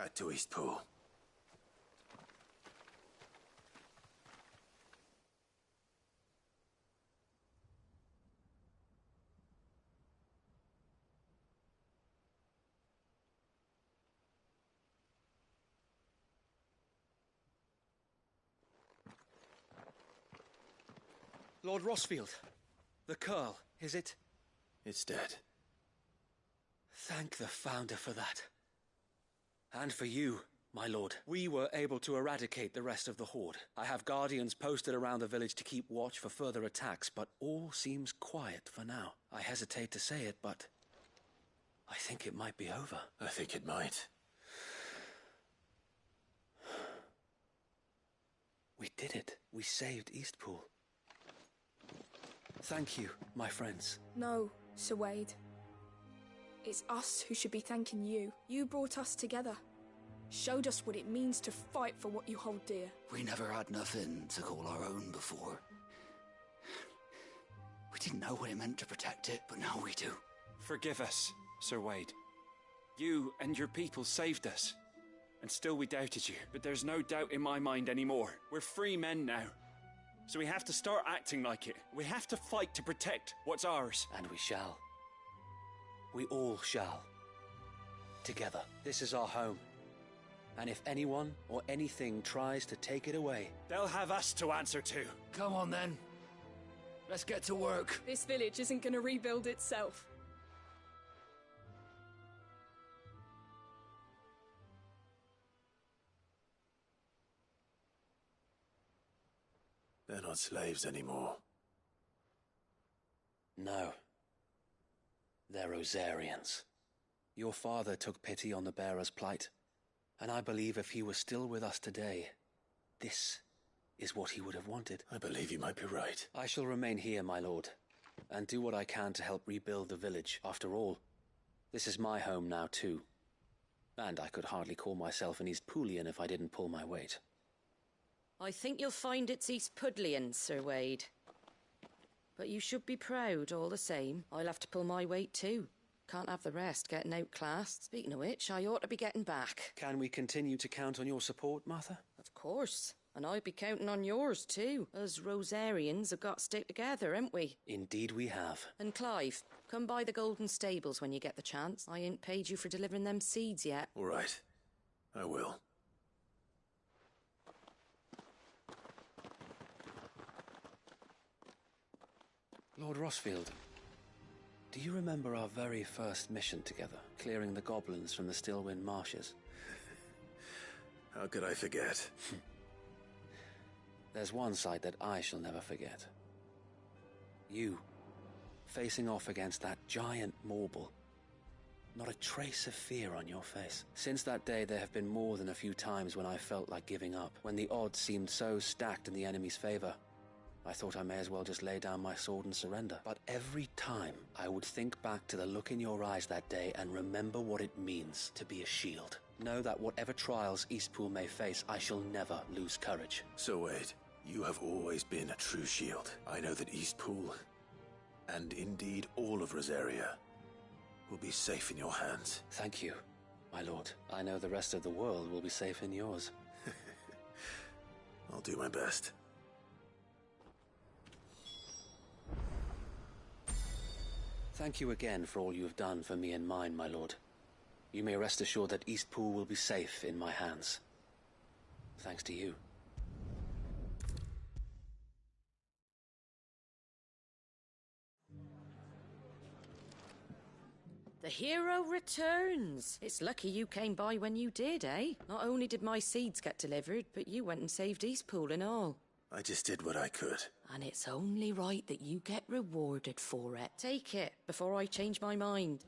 Back to Eastpool. Lord Rossfield. The Curl, is it? It's dead. Thank the Founder for that. And for you, my lord. We were able to eradicate the rest of the Horde. I have guardians posted around the village to keep watch for further attacks, but all seems quiet for now. I hesitate to say it, but I think it might be over. I think it might. We did it. We saved Eastpool. Thank you, my friends. No, Sir Wade. It's us who should be thanking you. You brought us together. Showed us what it means to fight for what you hold dear. We never had nothing to call our own before. We didn't know what it meant to protect it, but now we do. Forgive us, Sir Wade. You and your people saved us. And still we doubted you. But there's no doubt in my mind anymore. We're free men now. So we have to start acting like it. We have to fight to protect what's ours. And we shall. We all shall. Together. This is our home. And if anyone or anything tries to take it away, they'll have us to answer to. Come on then. Let's get to work. This village isn't going to rebuild itself. They're not slaves anymore. No. They're Rosarians. Your father took pity on the bearer's plight, and I believe if he was still with us today, this is what he would have wanted. I believe you might be right. I shall remain here, my lord, and do what I can to help rebuild the village. After all, this is my home now too. And I could hardly call myself an Eastpoolian if I didn't pull my weight. I think you'll find it's Eastpudlian, Sir Wade. But you should be proud all the same. I'll have to pull my weight too. Can't have the rest getting outclassed. Speaking of which, I ought to be getting back. Can we continue to count on your support, Martha? Of course. And I'll be counting on yours too. Us Rosarians have got to stick together, haven't we? Indeed we have. And Clive, come by the Golden Stables when you get the chance. I ain't paid you for delivering them seeds yet. All right. I will. Lord Rossfield, do you remember our very first mission together, clearing the goblins from the Stillwind marshes? How could I forget? There's one sight that I shall never forget. You, facing off against that giant Morble. Not a trace of fear on your face. Since that day, there have been more than a few times when I felt like giving up, when the odds seemed so stacked in the enemy's favor. I thought I may as well just lay down my sword and surrender. But every time, I would think back to the look in your eyes that day and remember what it means to be a shield. Know that whatever trials Eastpool may face, I shall never lose courage. So Wade, you have always been a true shield. I know that Eastpool, and indeed all of Rosaria, will be safe in your hands. Thank you, my lord. I know the rest of the world will be safe in yours. I'll do my best. Thank you again for all you have done for me and mine, my lord. You may rest assured that Eastpool will be safe in my hands. Thanks to you. The hero returns. It's lucky you came by when you did, eh? Not only did my seeds get delivered, but you went and saved Eastpool and all. I just did what I could. And it's only right that you get rewarded for it. Take it, before I change my mind.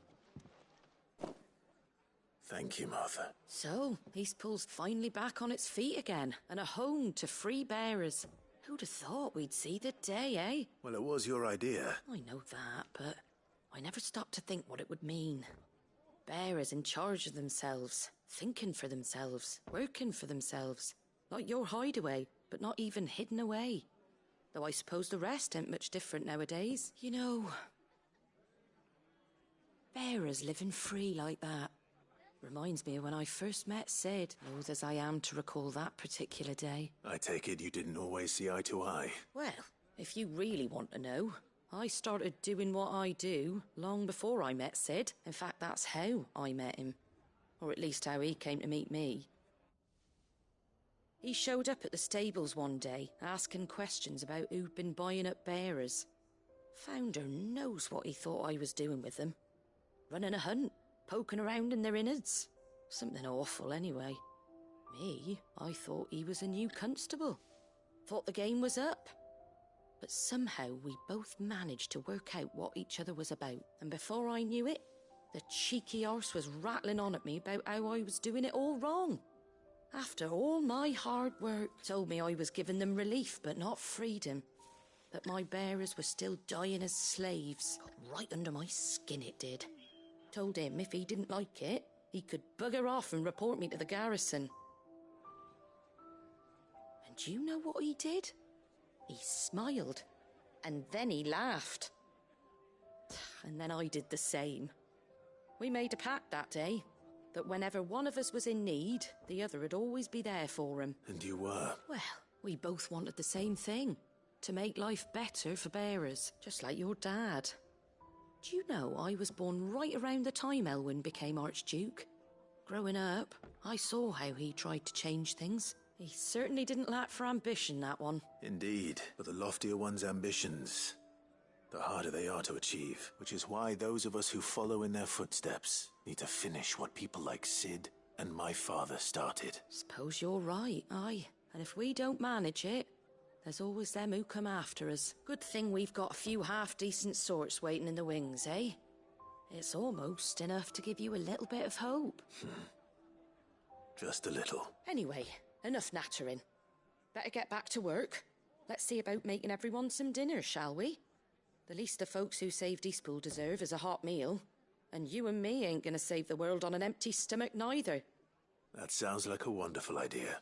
Thank you, Martha. So, Eastpool's finally back on its feet again, and a home to free bearers. Who'd have thought we'd see the day, eh? Well, it was your idea. I know that, but I never stopped to think what it would mean. Bearers in charge of themselves, thinking for themselves, working for themselves. Like your hideaway, but not even hidden away. Though I suppose the rest ain't much different nowadays. You know, bearers living free like that. Reminds me of when I first met Sid. Loath as I am to recall that particular day. I take it you didn't always see eye to eye. Well, if you really want to know, I started doing what I do long before I met Sid. In fact, that's how I met him. Or at least how he came to meet me. He showed up at the stables one day, asking questions about who'd been buying up bearers. Founder knows what he thought I was doing with them. Running a hunt, poking around in their innards. Something awful, anyway. Me, I thought he was a new constable. Thought the game was up. But somehow we both managed to work out what each other was about. And before I knew it, the cheeky arse was rattling on at me about how I was doing it all wrong. After all my hard work, told me I was giving them relief but not freedom. That my bearers were still dying as slaves. Got right under my skin it did. Told him if he didn't like it, he could bugger off and report me to the garrison. And you know what he did? He smiled. And then he laughed. And then I did the same. We made a pact that day. That whenever one of us was in need, the other would always be there for him. And you were? Well, we both wanted the same thing. To make life better for bearers, just like your dad. Do you know I was born right around the time Elwyn became Archduke? Growing up, I saw how he tried to change things. He certainly didn't lack for ambition, that one. Indeed, but the loftier one's ambitions, the harder they are to achieve. Which is why those of us who follow in their footsteps need to finish what people like Sid and my father started. Suppose you're right, aye. And if we don't manage it, there's always them who come after us. Good thing we've got a few half-decent sorts waiting in the wings, eh? It's almost enough to give you a little bit of hope. Just a little. Anyway, enough nattering. Better get back to work. Let's see about making everyone some dinner, shall we? The least the folks who saved Eastpool deserve is a hot meal. And you and me ain't gonna save the world on an empty stomach neither. That sounds like a wonderful idea.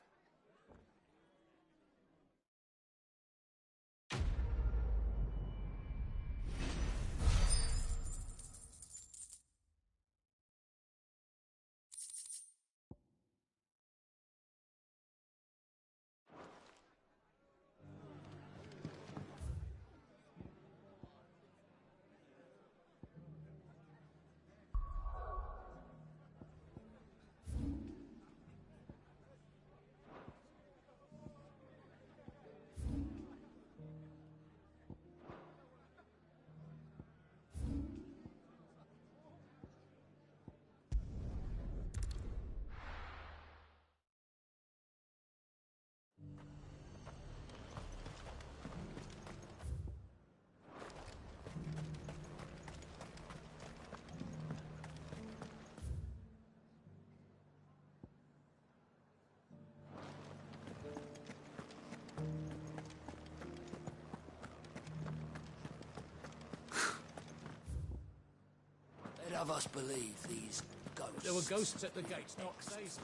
They'd have us believe these ghosts... There were ghosts at the gates, not days.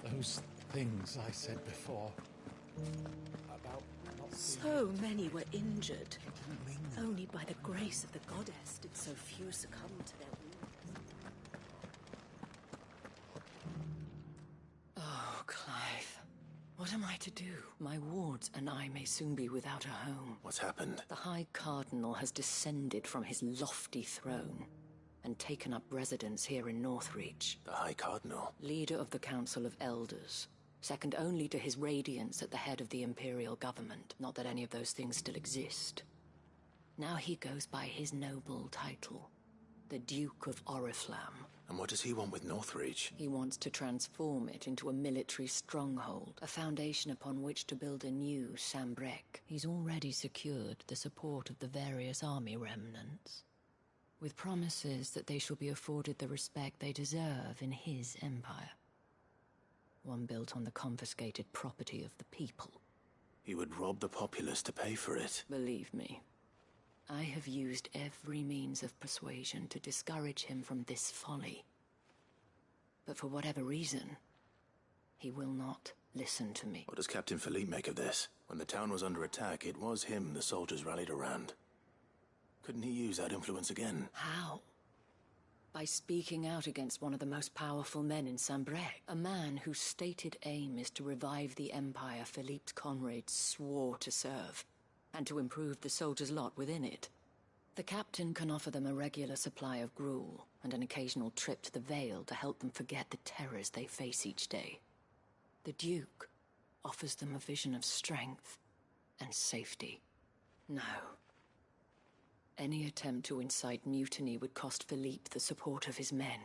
Those things I said before about not So many were injured. Only by the grace of the goddess did so few succumb to their wounds. Oh, Clive. What am I to do? My wards and I may soon be without a home. What's happened? The High Cardinal has descended from his lofty throne and taken up residence here in Northreach. The High Cardinal? Leader of the Council of Elders. Second only to his Radiance at the head of the Imperial government. Not that any of those things still exist. Now he goes by his noble title, the Duke of Oriflamme. And what does he want with Northreach? He wants to transform it into a military stronghold, a foundation upon which to build a new Sambrec. He's already secured the support of the various army remnants, with promises that they shall be afforded the respect they deserve in his empire. One built on the confiscated property of the people. He would rob the populace to pay for it. Believe me, I have used every means of persuasion to discourage him from this folly. But for whatever reason, he will not. Listen to me. What does Captain Philippe make of this? When the town was under attack, it was him the soldiers rallied around. Couldn't he use that influence again? How? By speaking out against one of the most powerful men in Sambrec, a man whose stated aim is to revive the empire Philippe's comrades swore to serve, and to improve the soldiers' lot within it. The captain can offer them a regular supply of gruel, and an occasional trip to the Vale to help them forget the terrors they face each day. The Duke offers them a vision of strength and safety. No. Any attempt to incite mutiny would cost Philippe the support of his men,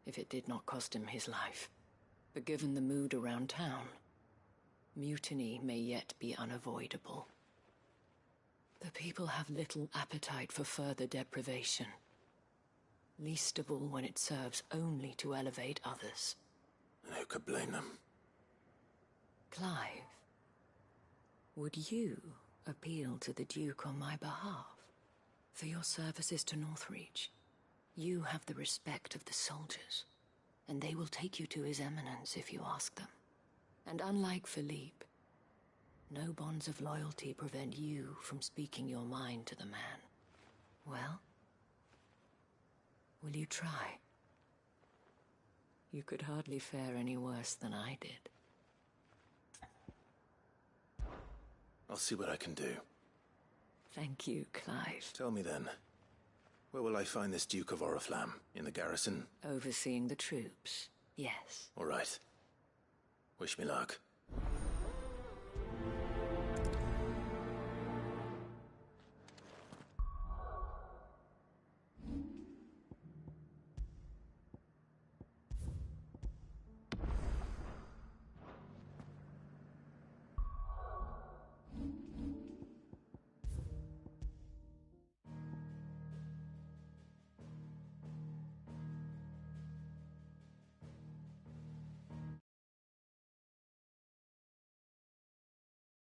if it did not cost him his life. But given the mood around town, mutiny may yet be unavoidable. The people have little appetite for further deprivation, least of all when it serves only to elevate others. And who could blame them? Clive, would you appeal to the Duke on my behalf? For your services to Northreach, you have the respect of the soldiers, and they will take you to His Eminence if you ask them. And unlike Philippe, no bonds of loyalty prevent you from speaking your mind to the man. Well, will you try? You could hardly fare any worse than I did. I'll see what I can do. Thank you, Clive. Tell me then, where will I find this Duke of Oriflamme? In the garrison? Overseeing the troops, yes. All right. Wish me luck.